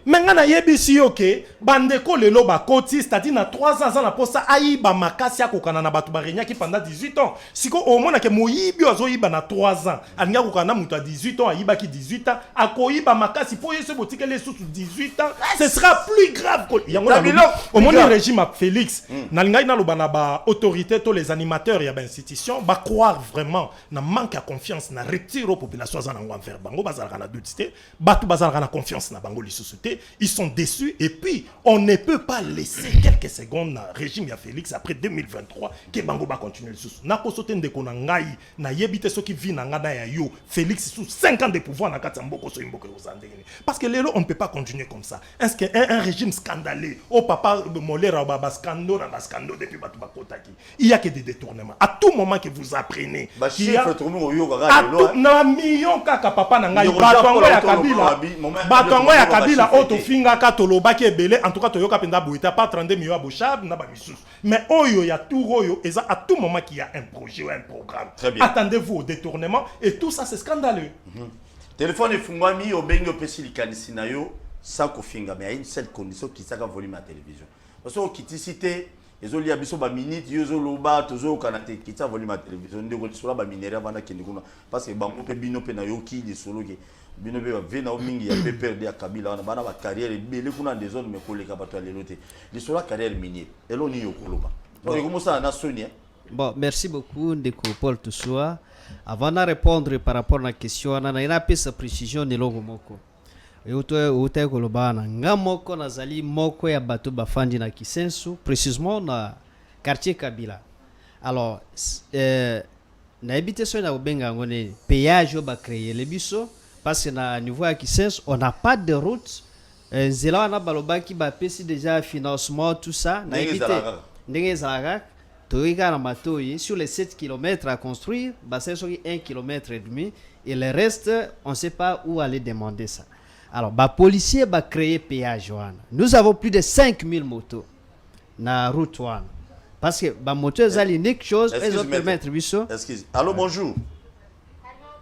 maintenant yebisi ok bandeko lelo ba koti c'est-à-dire na 3 ans na posa ayiba makasi akokana na batu barenya qui pendant 18 ans. Siko au mona ke moyibi ozoyiba na 3 ans. Anya kokana mutu à 18 ans ayiba ki 18 ans akoyiba makasi po yeso botike les sous 18 ans. Ce sera plus grave que yango au mona régime à Félix. Na lingai na lobana ba autorité tous les animateurs ya ba institution ba croire vraiment na manque de confiance na retire aux populations envers bango bazalaka na dutité batu bazalaka na confiance na bango lisouté ils sont déçus et puis on ne peut pas laisser quelques secondes na régime ya Félix après 2023 que bango va continuer le sous na ko sauter ndeko na ngai na yebite ceux qui vit na ngada ya yo Félix sous 5 ans de pouvoir na kati mboko so mboko ozandeni parce que lelo on ne peut pas continuer comme ça est-ce que un régime scandaleux au papa molera baba scandale depuis batu bakotaki il y a que des détournements à tout moment que vous apprenez qu'il y a na million kaka papa na ngai batongo ya Kabila auto finga ka tolobaki ebele en tout cas toyoka penda boita pas 32 millions à Bochab na ba misusu mais oyo ya tout oyo eza à tout moment qu'il y a un projet ou un programme attendez-vous au détournement et tout ça c'est scandaleux. Téléphone efungwami obengi opesi likanisi na yo sans kofinga mais il y a une seule condition qui saka volume à télévision parce que kitisité ezoli abiso ba minute yozo loba tozo kanate kitsa volume à télévision ndeko sola ba minéraux bana kendikuna parce que bango pe bino pe na yoki li solo ke bino be vena o mingi ya pe perdre ya Kabila wana bana ba carrière bele kuna des zones me koleka bato lelote li sola carrière minier elo ni yokoloba donc comment ça na sonia. Bon, merci beaucoup ndeko Paul Toussoua. Avant de répondre par rapport à la question on a une piste précision de longo moko Ote kolobana ngamoko nazali moko ya bato bafandi na Kisensu précisément na quartier Kabila. Alors na habité so na obenga ngone péage ba créer le biso parce que na niveau ya Kisensu on n'a pas de route zela na balobaki ba pesi déjà financement tout ça na habité ndenge zalaka toika na matoyi sur les 7 km à construire ba c'est 1 km et demi et le reste on sait pas où aller demander ça. Alors, les policiers ont créé péage. Nous avons plus de 5000 motos na route. Parce que les motos, c'est l'unique chose qu'ils ont permettre. Excusez. Allô, bonjour. Allô,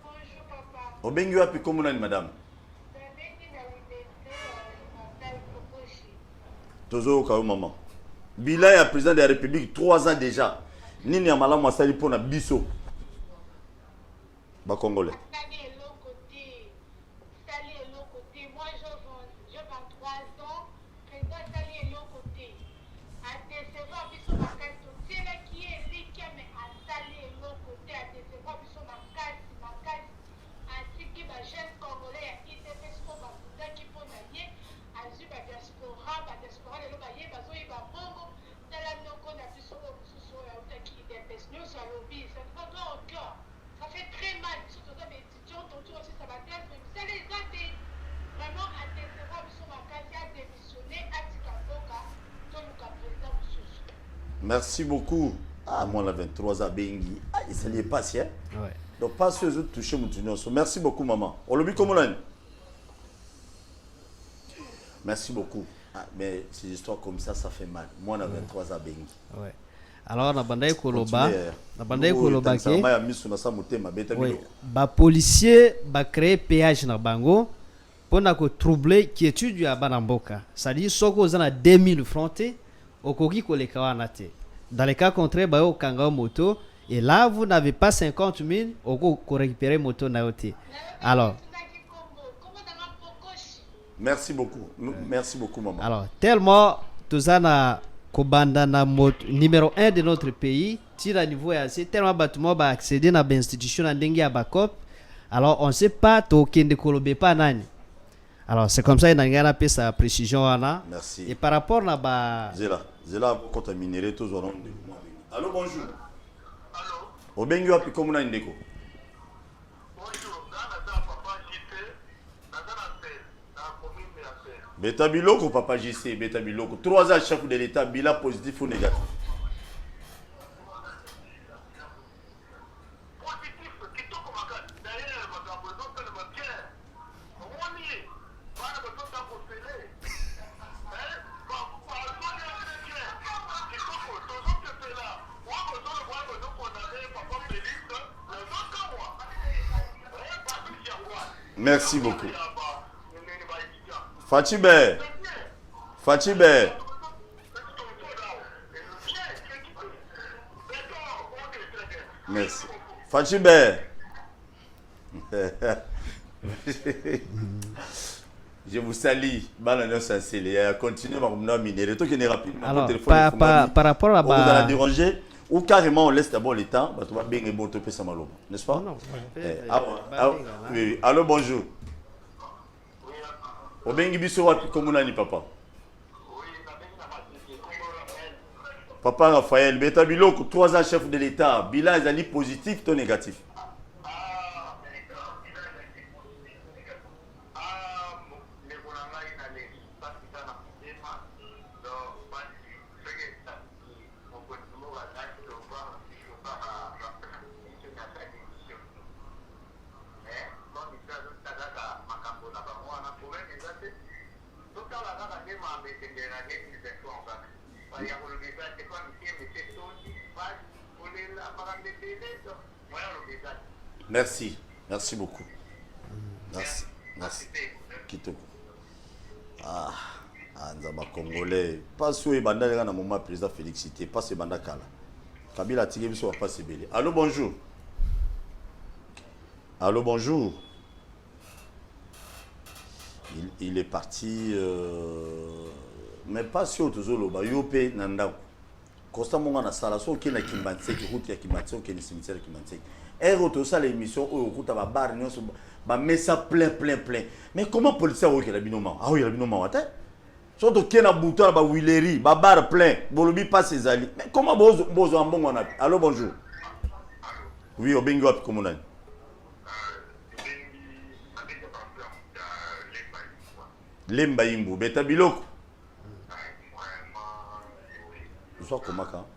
bonjour, papa. Obengi wapi komunani, madame? Tozo kaou maman. Bila ya président de la République 3 ans déjà. Nini ya malamu asali pona biso. Ba Congolais. Merci beaucoup. Ah, moi, la 23 à Bengi. Ah, il s'est pas si, hein? Ouais. Donc, pas sur les autres toucher mon tunnel. Merci beaucoup, maman. On le dit comment là? Merci beaucoup. Ah, mais ces histoires comme ça fait mal. Moi, la 23 à Bengi. Ouais. Alors, na bandai koloba ke oui, ba policier ba créer péage na bango pona ko troubler quiétude ya bana mboka. Ça dit soko za na 2000 francs te okoki ko le kawana te. Dans les cas contraires ba yo kanga moto et là vous n'avez pas 50 000 oko ko récupérer moto na yote. Alors merci beaucoup. Merci beaucoup maman. Alors tellement tozana Kobanda na numéro 1 de notre pays, tira niveau assez tellement bâtiment ba accéder na institution na ndenge ya bakop. Alors on sait pas to kende kolobe pas nani. Alors c'est comme ça il n'a pas sa précision ana. Merci. Et par rapport na ba Zela quand minéré tous au Allô bonjour. Allô. Obengi wapi komuna ndeko? Beta biloko papa JC, beta biloko. 3 ans chef de l'état, bilan positif ou négatif? Merci beaucoup. Fatibé. Merci. Fatibé. Je vous salue. Continuez à me nominer. Alors, par rapport à vous allez déranger ou carrément on laisse d'abord le temps. N'est-ce pas? Non. Oui. Allô, bonjour. Obengi biso wapi komuna ni papa? Papa Raphaël, beta biloko 3 ans chef de l'état, bilan ezali positif ou négatif? Merci beaucoup. Merci. Kitoko. Nzaba Congolais. Pas sur Ebanda na moment président Félix Cité, pas ce banda kala. Kabila tigé biso pas se belé. Allô bonjour. Il est parti mais pas sur tozolo ba yopé nanda. Constant monga na sala so ki na Kimbanseki route ya Kimbanseki ki ni cimetière Kimbanseki. Et retour ça l'émission où on a bar ba met ça plein mais comment policier a la binoma il y a binoma attends surtout qu'il y a bouton ba Willery ba bar plein bolobi pas ses alliés mais comment bozo ambongo na allô bonjour oui obengi wapi comme on Lemba Imbu beta biloko soit comment quand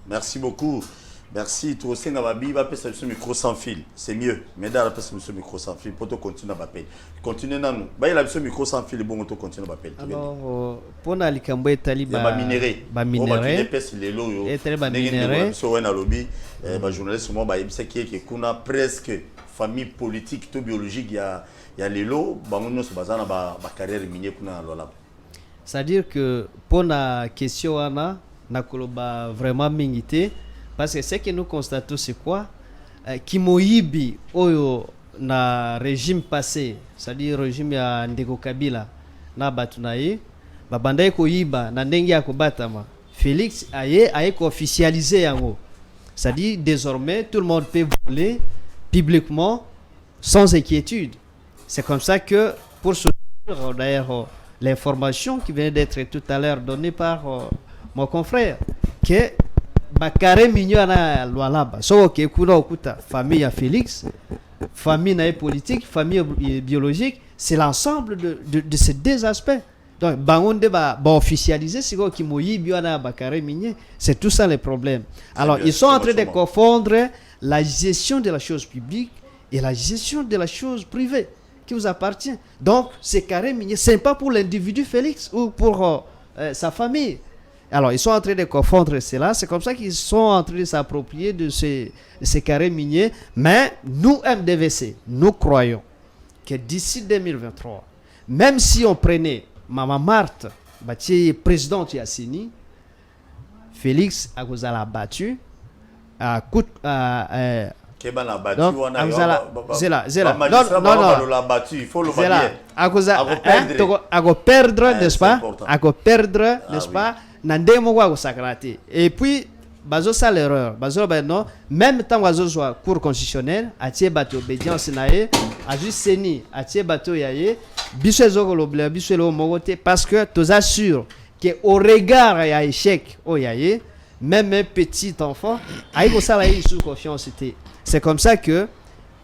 Merci beaucoup. Merci. Toi aussi, Nababi va passer sur micro sans fil. C'est mieux. Mais dans la passer sur micro sans fil pour te continuer à m'appeler. Continuez dans nous. Bah il a sur micro sans fil. Bon, on te continue à m'appeler. Alors, pour na likambo etali ba minéré. Ba minéré. Pèse les lots yo. Etali ba minéré. So na lobby. Ba journaliste moi ba ibisa qui kuna presque famille politique to biologique ya les lots. Ba ngono so bazana ba carrière minière kuna lola. C'est-à-dire que pour la question ana na koloba vraiment mingité. Parce que ce que nous constatons, c'est quoi? Kimoyibi, oyo na régime passé, c'est-à-dire régime ya Ndeko Kabila, na batunaye, babanda ko yiba na ndenge ya kobatama. Félix aye ko officialiser yango. C'est-à-dire désormais tout le monde peut voler publiquement sans inquiétude. C'est comme ça que pour soutenir d'ailleurs l'information qui vient d'être tout à l'heure donnée par mon confrère que bakare minyo na lwalaba so ke kuna okuta famille ya Félix, famille na politique, famille biologique, c'est l'ensemble de ces deux aspects. Donc bangonde ba officialiser siko ki moyibi na bakare minye, c'est tout ça le problème. Alors ils sont en train de confondre la gestion de la chose publique et la gestion de la chose privée qui vous appartient. Donc c'est carré minier, c'est pas pour l'individu Félix ou pour sa famille. Alors, ils sont en train de confondre cela. C'est comme ça qu'ils sont en train de s'approprier de ces carrés miniers. Mais nous, MDVC, nous croyons que d'ici 2023, même si on prenait Maman Marthe, présidente Yassini, Félix a battu, n'est-ce pas? Et puis bazo ça l'erreur bazo non même tant bazo soit cour constitutionnel atie bato obédience nae a juste seni atie bato yaye biso ezoko biso le mogote parce que tous assure que au regard ya échec o yaye même un petit enfant aiko ça la sous confiance. C'est comme ça que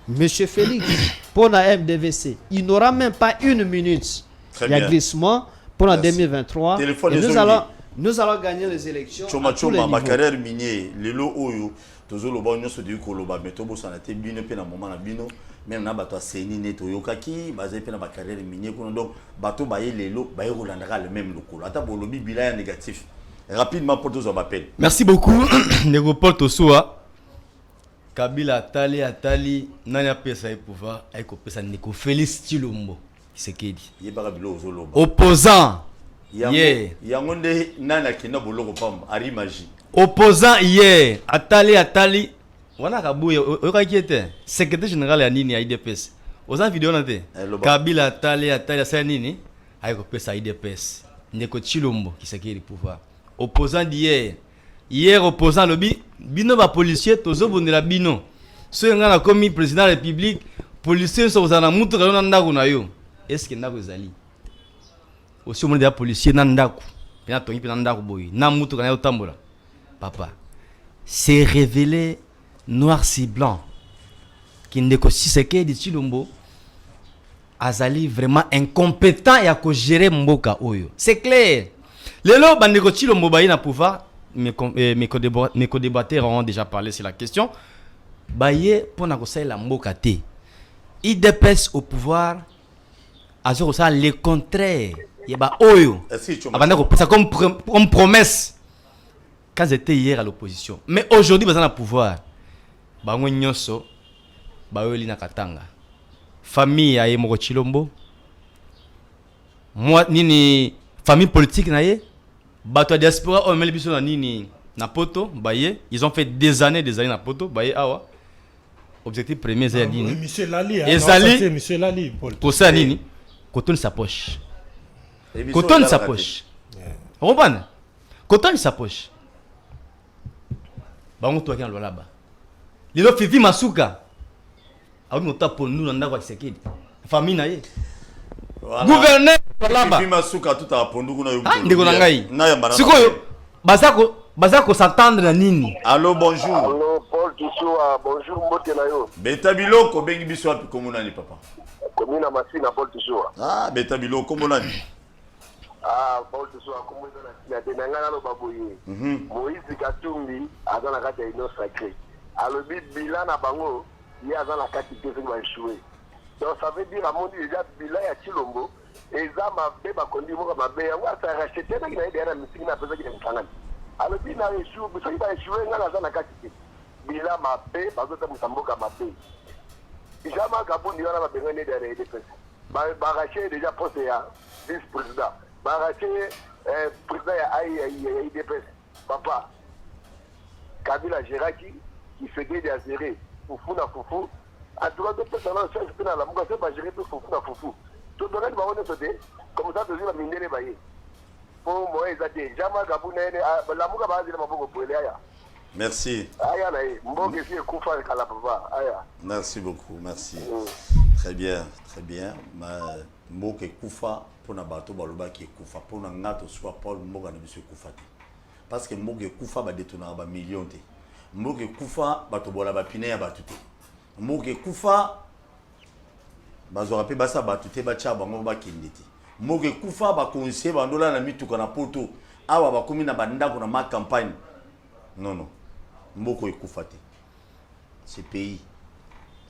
monsieur Félix pour la MDVC il n'aura même pas une minute il y a glissement pour la 2023 et nous allons gagner les élections. Choma ma carrière minier, les lots oyo, toujours le bon nous se dit que le bas métobo ça n'a été bien peu dans moment na bino, mais on a bateau seni neto yokaki, basé peu dans ma carrière minier donc bateau bailler les lots, bailler rolandera le même local. Ata bo lobby bilan négatif. Rapidement pour tous on m'appelle. Merci beaucoup Négopol Tosua. Kabila Atali nani a pesa et pouvoir avec pesa Neko Félix Tshilombo. C'est qui dit. Opposant. Yangonde nana kina boloko pam ari magie. Opposant hier Atali wana kabuye okaki était secrétaire général ya nini ya IDPS. Oza vidéo nate Kabila Atali sa nini ayiko pesa IDPS Neko Tshilombo qui c'est qui le pouvoir. Opposant d'hier opposant lobby bino ba policier tozo bondela bino so ngana komi président de la République policier so za na mutu kana ndako na yo est-ce que ndako ezali aussi on dit policier na ndako pena tongi pena ndako boy na mutu kana yo tambola papa c'est révélé noir sur blanc Kindeko Tshisekedi Tshilombo azali vraiment incompétent ya ko gérer mboka oyo c'est clair lelo bandeko Tshilombo bayi na pouvoir mes co-débatteurs ont déjà parlé sur la question baye pour na ko la mboka te IDPS au pouvoir azoko ça le contraire yeba oyo abandako ça comme promesse quand j'étais hier à l'opposition mais aujourd'hui bazana pouvoir bango nyonso bayoli na katanga famille ya Moko Tshilombo moi nini famille politique na ye bato diaspora o meli biso na nini na poto baye ils ont fait des années na poto baye awa objectif premier c'est nini monsieur Lali ezali monsieur Lali pour ça nini coton sa poche coton sa poche robana coton sa poche bango to akina lolaba lelo fifi masuka awi mota pour nous na ndako Tshisekedi famille na ye gouverneur lolaba fifi masuka tout a pondu kuna yo ndeko na ngai sikoyo bazako s'entendre na nini. Allô bonjour. Allô Paul Tissoua, bonjour mbote na yo. Beta biloko bengi biso api komonani papa. Komina Masina Paul Tissoua. Ah beta biloko komonani. Ah, bon, ce soit comme ça, il y a un baboye. Moïse Katumbi, à dans la carte de l'Union sacrée. À le but bilan à Bango, il y a dans la carte qui va échouer. Donc ça veut dire à mon Dieu, déjà bilan à Chilombo, et ça m'a fait ma conduite, ma belle, ça a racheté, mais il y a des mystères à peser qui est en à le but n'a échoué, mais ça il va échouer dans la carte. Bilan m'a fait, parce que ça m'a fait. Jamais Gabon n'y aura pas besoin d'aider les dépenses. Baraché déjà posté à vice-président. Baraché président à IDPS. Papa, Kabila Géraki, qui fait des azérés, foufou na foufou. En tout cas, deux personnes dans le la mouka, c'est pas gérer tout foufou na foufou. Tout le monde va sauter, comme ça, toujours la mine les baillés. Pour moi, ils ont dit, jamais Gabon la mouka va dire ma boue pour les aya. Merci. Merci beaucoup, merci. Très bien, très bien. Mboke Koufa pour na bateau baloba qui Koufa pour na ngato soit Paul Mboka na monsieur Koufa. Parce que Mboke Koufa ba détourner ba millions té. Mboke Koufa bato bola ba piné ya batuté. Mboke Koufa bazo rapé basa batuté ba tcha bango ba kinditi. Mboke Koufa ba conseiller bandola na mituka na poto. Awa ba komi na bandako na ma campagne. Non non. Mboko ekufati. Ce pays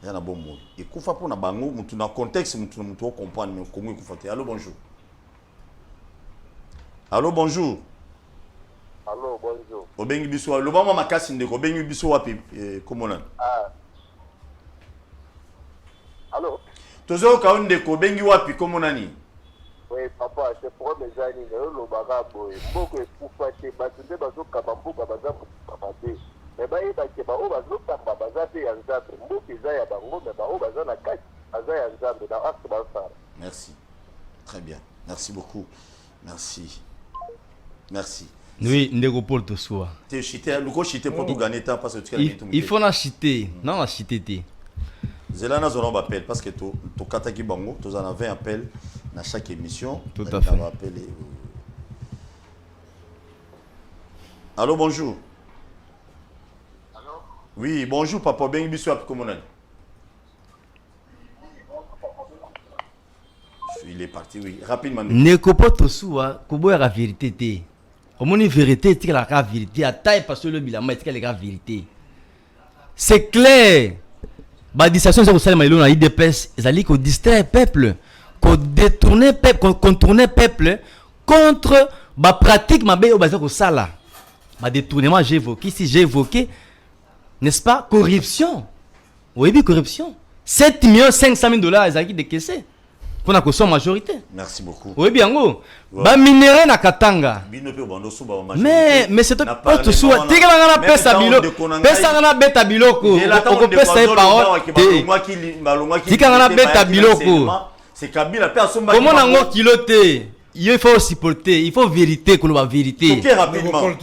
il y a un bon mot. Ekufa pour na bango mutu na contexte mutu comprendre mais comment ekufati. Allô bonjour. Allô bonjour. Allô bonjour. Obengi biso lo mama makasi ndeko obengi biso wapi komona. Ah. Allô. Tozo ka ndeko obengi wapi komona ni. Oui, papa, c'est pour mes amis, le barabo, beaucoup de poufaté, batunde bazo kabambo babaza babade. Mais bah il va que bah bazo kamba bazate yanzabe, beaucoup zaya bango mais bah baza na kati, azaya yanzabe na acte bazar. Merci. Très bien. Merci beaucoup. Merci. Merci. Oui, ndeko Paul Tosua. Tu chité, le coach chité pour tout gagner temps parce que tu as il faut la chiter. Non, la chiter. Zelana Zoran appel parce que tu kataki bango, tu en as 20 appels dans chaque émission. Tout à fait. Allô, bonjour. Allô. Oui, bonjour papa, bien biso comment on est. Il est parti, oui, rapidement. Nekopo Tosua, kobo la vérité té. Omoni vérité, c'est la vérité. À taille parce que le bilan, c'est la vérité. C'est clair. Bah distraction c'est ça maïlo na IDPS ezali ko distraire peuple ko détourner peuple ko contourner peuple contre ba pratique mabe o baza ko sala ba détournement j'ai évoqué n'est-ce pas corruption oui corruption 7 500 000 $ ezali décaissé pour la caution majorité. Merci beaucoup. Oui bien go ba minéraux na Katanga mais c'est pas tout soit tika na pesa bilo pesa na beta biloko ko pesa parole tika na beta biloko c'est Kabila pe asomba comment nango kilote il faut supporter il faut vérité ko la vérité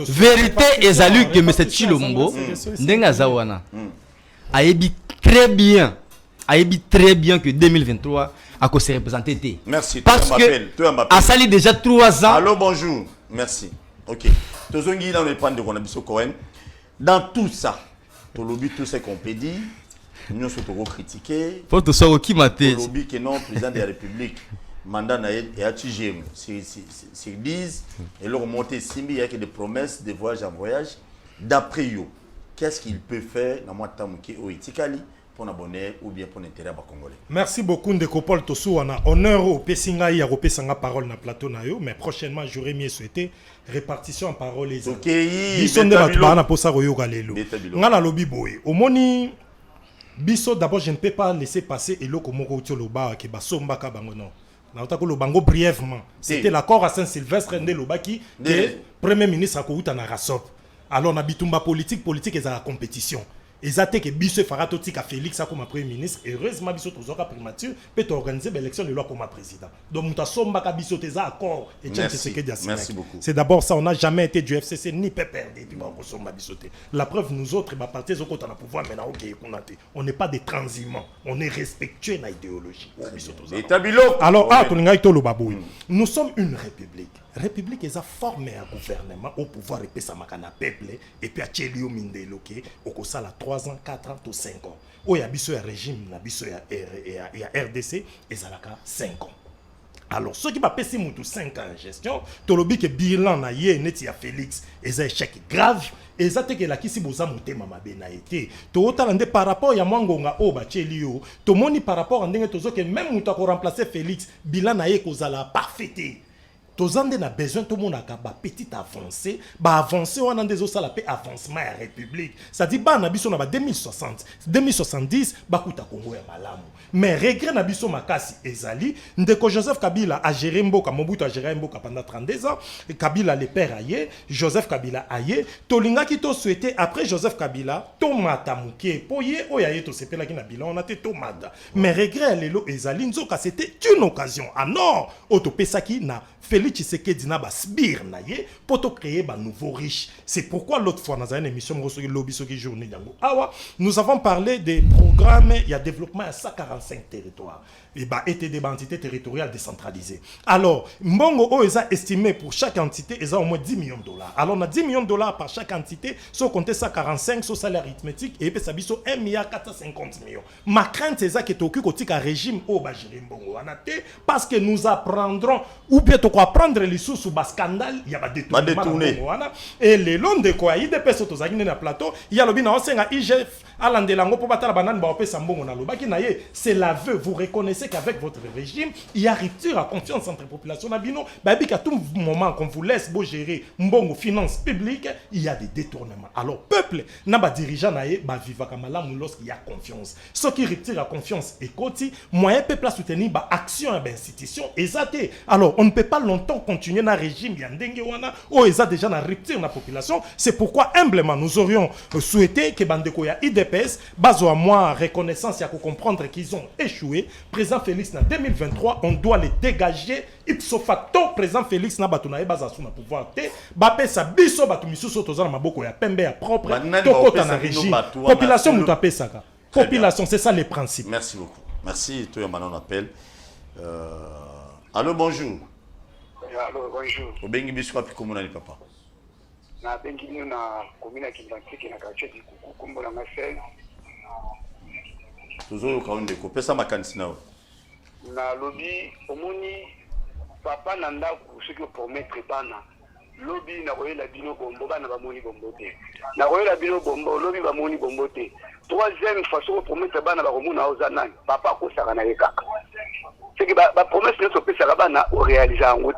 vérité ezali que monsieur Chilombo ndenga zawana ayebi très bien que 2023 à cause se représenter. Merci. Parce que a sali déjà 3 ans. Allô, bonjour. Merci. Ok. Tozongi dans le plan de Konabiso Cohen. Dans tout ça, tout ce qu'on peut dire, nous sommes critiqués. Faut tout ça qui maté. Tout lobby que non président de la République mandat na et ATGM. C'est disent et leur monter Simbi il y a que des promesses de voyage en voyage. D'après eux, qu'est-ce qu'il peut faire dans moi tamuki au Itikali? Pour abonner ou bien pour l'intérêt des Congolais. Merci beaucoup Ndeko Paul Tosu. On a honneur au Pessinga y a repesanga parole na plateau na yo, mais prochainement j'aurais mieux souhaité répartition en parole les autres. OK. Biso nde batba na posa royo galelo. Ngana lobi boy. Omoni biso d'abord je ne peux pas laisser passer eloko moko utoloba ke basomba ka bango non. Na otako lo bango brièvement. C'était l'accord à Saint-Sylvestre nde lobaki que premier ministre akouta na rasop. Alors na bitumba politique et la compétition. Ezate que biso farato tika Félix comme premier ministre heureusement biso tozoka primature peut organiser l'élection de loi comme président. Donc muta somba ka biso teza accord et merci beaucoup. C'est d'abord ça, on n'a jamais été du FCC ni PPRD puis on somba bisoté. La preuve nous autres ba partis au côté na pouvoir maintenant OK on n'est pas des transhumants, on est respectueux na idéologie. Alors nous sommes une république. République est formée un gouvernement au pouvoir et ça makana peuple et puis à Tchelio Mindeloke au sala 3 ans 4 ans ou 5 ans. Au yabiso ya régime na biso ya RDC et zalaka 5 ans. Alors, ceux qui passé 5 ans en gestion, tolobi que bilan na ye neti ya Félix, et échec grave, et ça que la kisi boza monté mama benaïté. To otalande par rapport ya mwangonga o ba chelio, to moni par rapport à ndenge tozo que même muta ko remplacer Félix, bilan na ye kozala parfaité. Tozande na besoin tout le monde a ba petite avancée, ba avancer on a des osala pe avancement à république. Ça dit ba na biso na ba 2060, 2070 ba kuta Congo ya malamu. Mais regret na biso makasi ezali ndeko Joseph Kabila a géré mboka, Mobutu a géré mboka pendant 32 ans, Kabila le père aye, Joseph Kabila aye, tolinga ki to souhaité après Joseph Kabila, tomata muke poye oyaye to sepela ki na bilan on a te tomada. Mais regret lelo ezali nzoka c'était une occasion. Ah non, otopesaki na Félix Tshisekedi na ba sbir na ye poto créer ba nouveau riche. C'est pourquoi l'autre fois dans une émission lobby soki journée yango awa nous avons parlé des programmes il y a développement à 145 territoires et bah était des entités territoriales décentralisées. Alors mbongo o eza estimé pour chaque entité eza au moins 10 millions de dollars. Alors on a 10 millions de dollars par chaque entité, so compter 145 sur salaire arithmétique et puis ça biso 1 milliard 450 millions. Ma crainte c'est ça que toku kotika régime o ba gérer mbongo anate parce que nous apprendrons ou bien to apprendre les sous sous bas scandale il y a pas détourné et les longs de quoi il dépêche to zagine na plateau il y a lobby na osenga IGF alandelango po batala banane ba opesa mbongo na lobaki na ye c'est l'aveu. Vous reconnaissez qu'avec votre régime il y a rupture à confiance entre population na bino ba bi qu'à tout moment qu'on vous laisse beau gérer mbongo finance publique il y a des détournements. Alors peuple na ba dirigeant na ye ba vivaka malamu lorsqu'il y a confiance. Ce qui rupture à confiance et koti moyen peuple à soutenir ba action et ba institution exacté. Alors on ne peut pas longtemps continuer dans le régime yandenge wana ou eza déjà na rupture na population. C'est pourquoi humblement nous aurions souhaité que bandeko ya IDPS bazo à moi reconnaissance ya ko comprendre qu'ils ont échoué. Président Félix na 2023 on doit les dégager ipso facto. Président Félix na batu na baza sous na pouvoir te ba pesa biso batu misusu tozana maboko ya pembe ya propre tokota na régime population mutu apesaka population. C'est ça les principes. Merci beaucoup. Merci toi maintenant on appelle allô bonjour. Alors, bonjour. Obengi biswa pi komuna ni papa. Na bengi ni na komina Kimbantiki na quartier du Kuku Kumbo na Marseille. Toujours ka onde ko pesa makanisi nawo. Na lobby omoni papa nanda ku ce que promettre bana. Lobby na koyela bino bombo bana ba moni bombo te. Na koyela bino bombo lobby ba moni bombo te. Troisième façon de promettre bana ba komuna ozanani. Papa ko saka na yeka. C'est que la promesse ne se peut pas réaliser en route.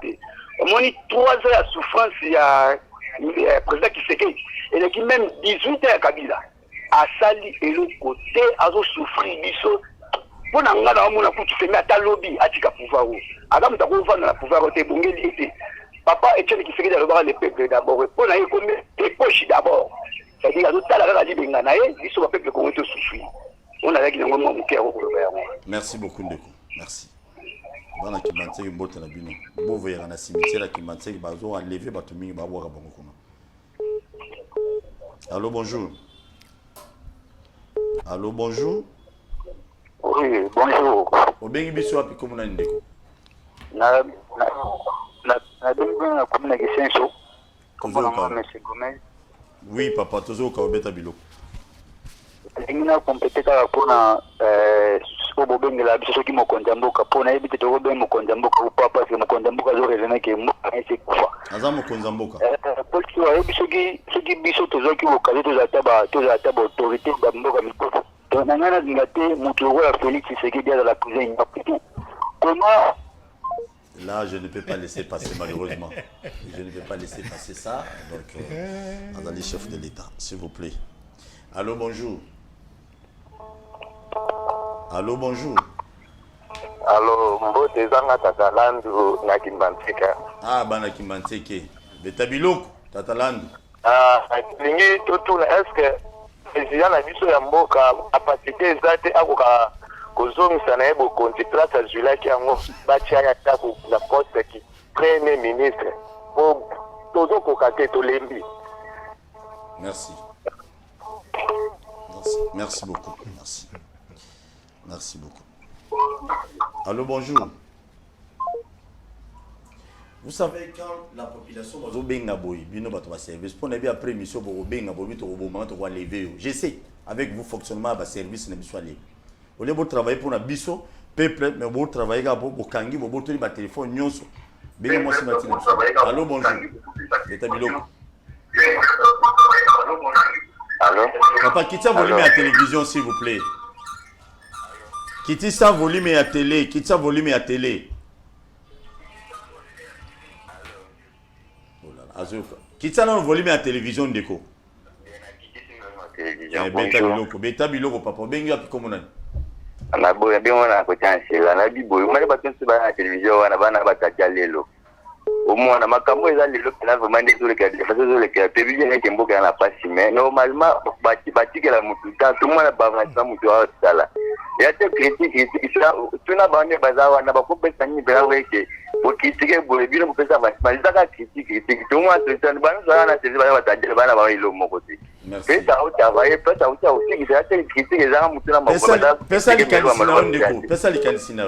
On a 3 heures de souffrance, il y a le président qui s'est dit, et qui même 18 heures à Kabila, à Sali et l'autre côté, à souffrir, pour n'en avoir un coup, tu fais mettre à lobby, à tika pouvoir. Adam t'a ouvert dans la pouvoir, t'es bon, papa et Tchèque qui s'est dit d'avoir les peuples d'abord, pour n'aller comme les poches d'abord. C'est-à-dire, à tout à l'heure, il y a des peuples qui ont été souffrir. On a dit mon cœur au gouvernement. Merci beaucoup, Ndeko. Merci. Bana Kimbantiki mbote na bino bo voyera na cimetière Kimbantiki bazo enlever bato mingi ba boka bango kuna. Allô bonjour. Allô bonjour. Oui bonjour. Obengi biso api komuna ndeko. Na donne comme na gisenso. Comme monsieur Gomez. Oui papa tozo ka obeta biloko. Ingina compéteka pona obobenga la biso ki mokonza mboka pona ebite to obenga mokonza mboka papa parce que mokonza mboka zo raisonner que mboka c'est quoi aza mokonza mboka parce que biso ki biso to zo ki okaze to za taba autorité ba mboka mikopo to nangana ngate mutu wa Félix Tshisekedi à la cuisine comment là je ne peux pas laisser passer malheureusement je ne peux pas laisser passer ça donc attendez chef de l'État s'il vous plaît. Allô bonjour. Allô, bonjour. Allô, mbote zanga tatalandu na Kimbantiki. Ah, bana Kimbantiki. Betabiloko, tatalandu. Ah, lingi totuna est-ce que président na biso ya mboka apatite zate akoka kozongisa na yebo konti place azulaki yango batia ya tako na poste ki premier ministre po tozo koka te tolembi. Merci. Merci beaucoup. Merci. Merci beaucoup. Allô, bonjour. Vous savez, quand la population va au Bengaboy, bino va service, pour n'avoir après mission pour au Bengaboy, au moment où on va lever. Je sais, avec vous fonctionnement, va service ne soit lié. Au lieu de travailler pour un bisso, peuple mais vous travaillez à vous kangi vous botoni ba téléphone nyonso bien moi c'est Martin. Allô bonjour. Betabiloko. Allô. Papa quittez volume à la télévision s'il vous plaît. Quittez ça volume à télé, quittez ça volume à télé. Oh là là, azuka. Quittez ça dans le volume à la télévision ndeko. Beta biloko papa bengi api komonani. Na boya bien na ko chancela na biboyo mali batonsi ba na télévision wana bana bataja lelo. Omwana makambo eza lelo pena vraiment des le cadre façon le cadre télévision est mboka na pasi mais normalement batikela mutu ta tout monde ba vansa mutu wa sala. Ya te critique ça tuna bane bazawa na bakopesa ni bela weke pour critiquer boye bino ko pesa vansa mais ça critique tout monde se tane bana ça na télévision bataja bana ba ilo mokoti. Merci. Pesa au travail pesa au aussi que ça te critique za mutu na makoba. Pesa likanisi ndeko pesa likanisi na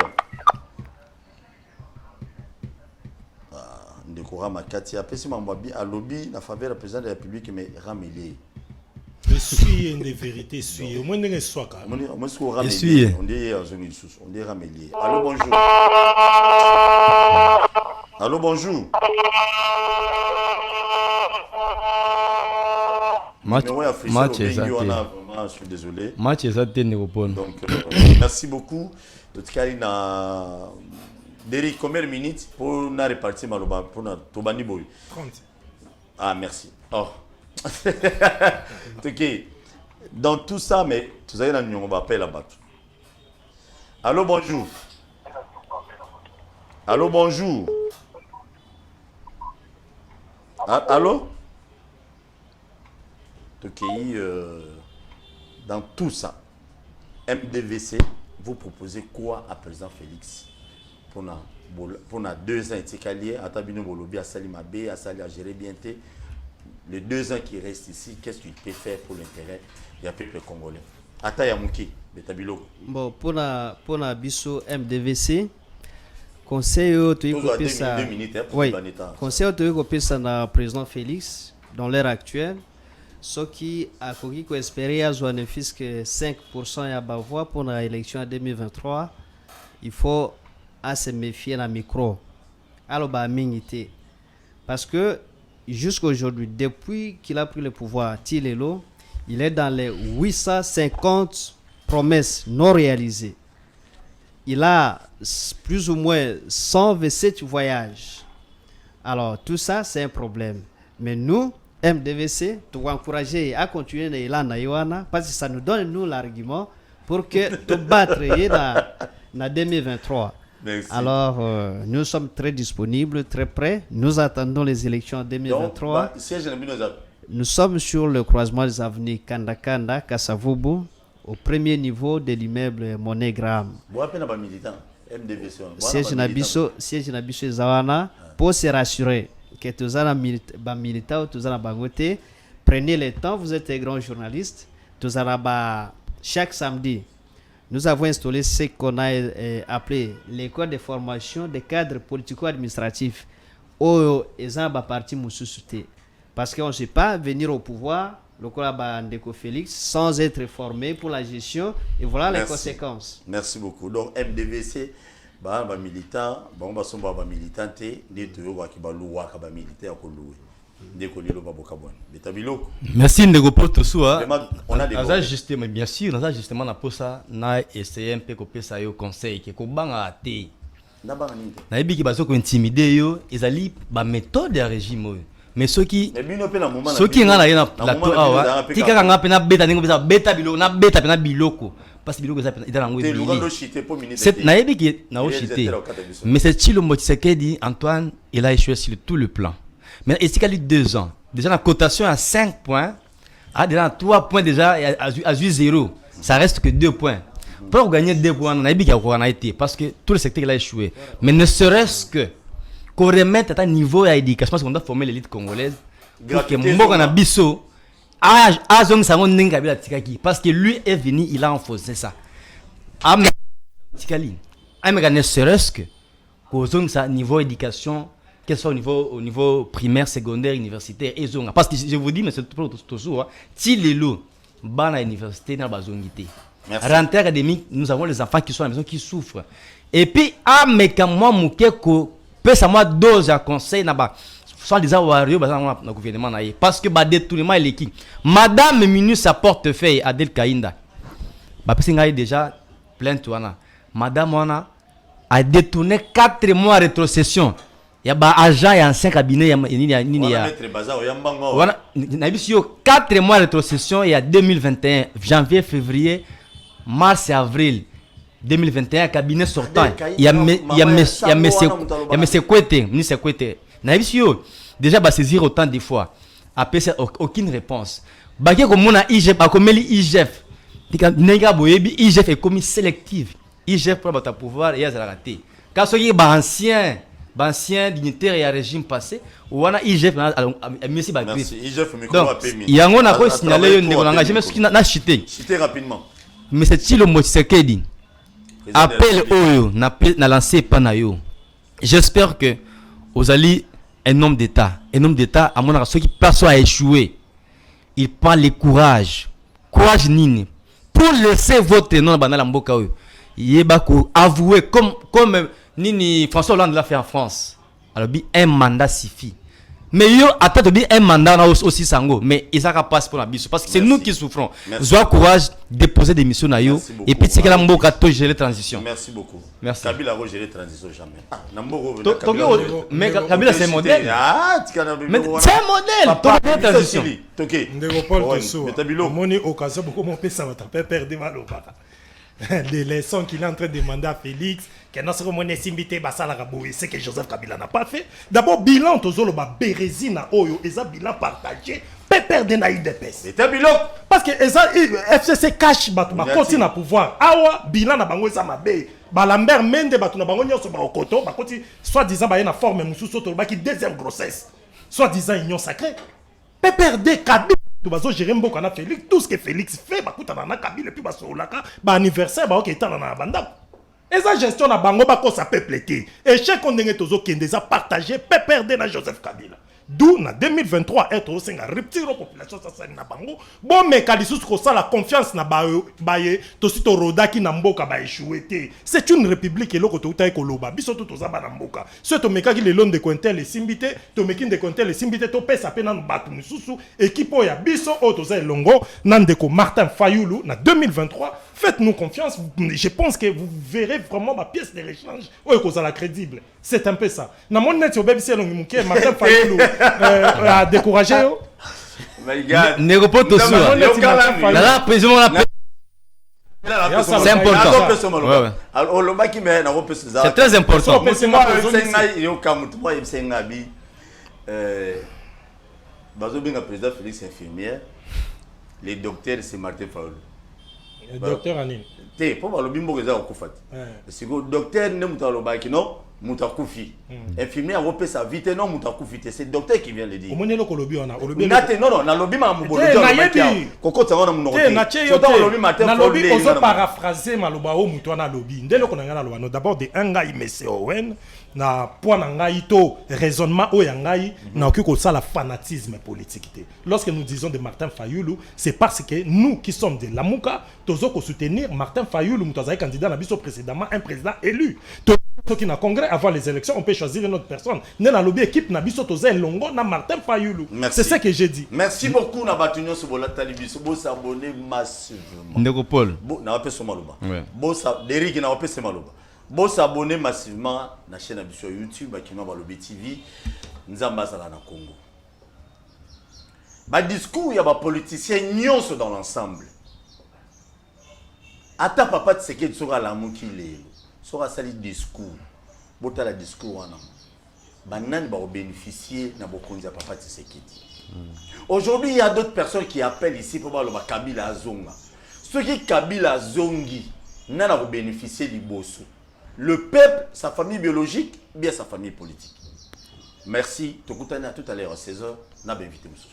ndeko Ramakati apesi mambabi à lobby na faveur du président de la République mais ramélé. Je suis une des vérités suis au moins ne soit quand même. On dit on dit ramélé. Allô bonjour. Allô bonjour. Match je suis désolé. Match exacté donc merci beaucoup. Totikalina Derrick, combien de minutes pour nous répartir Maloba pour notre Tobani Boy? 30. Ah, merci. Oh. Ok. Dans tout ça, mais tu sais, on va appeler là-bas. Allô, bonjour. Allô, bonjour. Allô? Ok. Dans tout ça, MDVC, vous proposez quoi à président Félix? Pour 2 ans, il à Tabino Bolobi, à Salimabé, à Sali à gérer bien. Les 2 ans qui restent ici, qu'est-ce qu'il peut faire pour l'intérêt du peuple congolais? Ata Yamouki, de Tabilo. Bon, pour la biso MDVC, conseil conseil na président Félix dans l'ère actuelle, ce qui a espéré à ne fût que 5% à Bavois pour l'élection en 2023, il faut à se méfier dans le micro. Alors, parce que jusqu'à aujourd'hui, depuis qu'il a pris le pouvoir, Tilelo, il est dans les 850 promesses non réalisées. Il a plus ou moins 127 voyages. Alors, tout ça, c'est un problème. Mais nous, MDVC, tu vas encourager à continuer parce que ça nous donne, nous, l'argument pour que tu battre dans 2023. Merci. Alors, nous sommes très disponibles, très prêts. Nous attendons les élections en 2023. Donc, nous sommes sur le croisement des avenues Kanda-Kanda, Kasavubu, au premier niveau de l'immeuble MoneyGram. Siège Nabiso Zawana, pour se rassurer que tous les militants, tous les bangotés, prenez le temps, vous êtes des grands journalistes, tous les chaque samedi. Nous avons installé ce qu'on a appelé l'école de formation des cadres politico-administratifs au parti Moussoussouté. Parce qu'on ne sait pas venir au pouvoir, le Ndeko Félix, sans être formé pour la gestion. Et voilà les conséquences. Merci beaucoup. Donc, MDVC, militant, militant, merci Ndeko Potosua. On a justement, bien sûr, on a justement na posa na essayé un peu copier ça yo conseil que ko banga até. Na ebi ki bazo ko intimider yo, ezali ba méthode ya régime. Mais ceux qui ngana yena plateau awa, tika nga pena beta ningo beta biloko na beta pena biloko. Parce que biloko za pena idana ngwe. C'est na ebi ki na ochité. Mais c'est Tshilombo Tshisekedi Antoine, il a échoué sur tout le plan. Mais est-ce qu'il y a eu 2 ans? Déjà la cotation à 5 points, déjà 3 points déjà à 0. Ça reste que 2 points. Pour gagner 2 points, on a été parce que tout le secteur a échoué. Mais ne serait-ce que qu'on remette à un niveau d'éducation, parce qu'on doit former l'élite congolaise. Pour que Mboka na biso parce que lui est venu, il a enfoncé ça. Ne serait-ce que qu'on ça niveau éducation. Quel soit au niveau primaire, secondaire, universitaire, et zone. Parce que je vous dis, mais c'est toujours si les lots, dans l'université, dans la zone, Rentrée académique, nous avons les enfants qui sont à la maison qui souffrent. Et puis, mais quand moi, Moukeko, peut moi dose à conseil, soit des awario, dans le gouvernement, parce que détournement est qui. Madame ministre sa portefeuille, Adel Kainda, déjà plainte. Madame Wana a détourné 4 mois de rétrocession. Il y a un agent et ancien cabinet. Il y a 4 mois de rétrocession. Il y a 2021, janvier, février, mars et avril 2021, cabinet sortant. Il y a M. Kwete. Déjà, saisir autant de fois. Après, aucune réponse. Comme on a IGF, IGF est commis sélective. IGF pour avoir pouvoir et raté. Quand ce qui est ancien dignitaire et régime passé, ou on a IGF merci IGF micro il y a un autre signalé je me suis cité rapidement. Mais c'est Tilo Motisekedi. Appel Oyo n'a lancé Panayo. J'espère que vous allez un homme d'État, à mon avis, ceux qui personne a échoué, il prend le courage nini pour laisser votre nom dans la mboka oyo. Yebako avouer comme Nini François Hollande l'a fait en France. Alors un mandat suffit. Mais yo attends un mandat aussi sango, mais ils ça passe pour la biso parce que c'est nous qui souffrons. Sois courage déposer des missions na yo et puis c'est que la mboka to gérer transition. Merci beaucoup. Merci. Kabila a géré transition jamais. Mais Kabila c'est un modèle. Mais c'est un modèle. Toi transition. OK. Ndegopol Tosso. Moni occasion beaucoup mon pesa va taper perdre maloba. Des leçons qu'il est en train de demander à Félix, que notre monnaie s'invite à la rabouille, c'est que Joseph Kabila n'a pas fait. D'abord, bilan, Tozolo, Bérésina, Oyo, et ça, bilan partagé, pépère de naïd de pèse. C'est un bilan. Parce que FCC cache, continue à pouvoir. Awa, bilan, na bango, ça m'a bé. Lambert Mende, na bango, nyonso, ba okoto, soit-disant, ba yena forme, moussou, qui deuxième grossesse. Soit-disant, union sacrée. Pépère de Kabila. Tu vas gérer beaucoup na Félix, tout ce que Félix fait, bah kuta na Kabila et puis bah solaka, bah anniversaire bah ok dans na banda. Et ça gestion na bango bah ko ça peut pléter. Et chaque ondenge tozo kende za partagé pépère de na Joseph Kabila. D'où na 2023 être au singa rupture population ça ça na bango. Bon mais kalisus ko ça la confiance na baye to sito rodaki na mboka ba échoué. C'est une république et loko to uta ekoloba. Biso to za ba na mboka. Ce to meka ki le long de Cointel les simbité, to mekin de Cointel les simbité to pesa pe na batu mususu équipe ya biso o to za longo nandeko Martin Fayulu na 2023. Faites-nous confiance, je pense que vous verrez vraiment ma pièce de rechange. Oui, cause la crédible. C'est un peu ça. Dans mon net sur BBC, Martin Fayulu a découragé. My God. Négopo Tosso. La prison la c'est important. C'est très important. Président Félix infirmière, les docteurs c'est Martin Fayulu. Le docteur Anine. Pour le bimbo que c'est le docteur ne moutalobaki non moutakufi. Infirmier a repéré sa vie non moutakufi. C'est le docteur qui vient le dire. Comment est le colobi on a? Non na lobby ma mubolo. Koko tanga na munote. Na lobby ozo paraphraser maloba o muto na lobby. Ndelo konanga na loba. D'abord de anga imese Owen na point na ngai to raisonnement o ya ngai na okiko ça la fanatisme politique. Lorsque nous disons de Martin Fayulu, c'est parce que nous qui sommes de Lamuka, tozo ko soutenir Martin Fayulu mutazaï candidat na biso précédemment un président élu. Ceux qui na congrès avant les élections, on peut choisir une autre personne. Né na lobby équipe na biso tozaï longo na Martin Fayulu. C'est ce que j'ai dit. Merci beaucoup na batunyo so bola talibiso bo s'abonner massivement. Ndeko Paul. Bo na wape so maloba. Bo sa Derrick na wape se maloba. Bo s'abonner massivement na chaîne sur YouTube Akima Balobi TV. Nzamba sala na Congo. Ba discours ya ba politiciens nyonso dans l'ensemble. Ata papa Tshisekedi sera la muki lelo. Sera sali discours. Bota la discours wana. Banani ba bénéficier na bokonzi ya papa Tshisekedi. Aujourd'hui, il y a d'autres personnes qui appellent ici pour voir le Kabila Azonga. Ceux qui Kabila Zongi n'a pas bénéficié du bosso. Le peuple, sa famille biologique, bien sa famille politique. Merci. Tout à l'heure à 16h. N'a pas invité monsieur.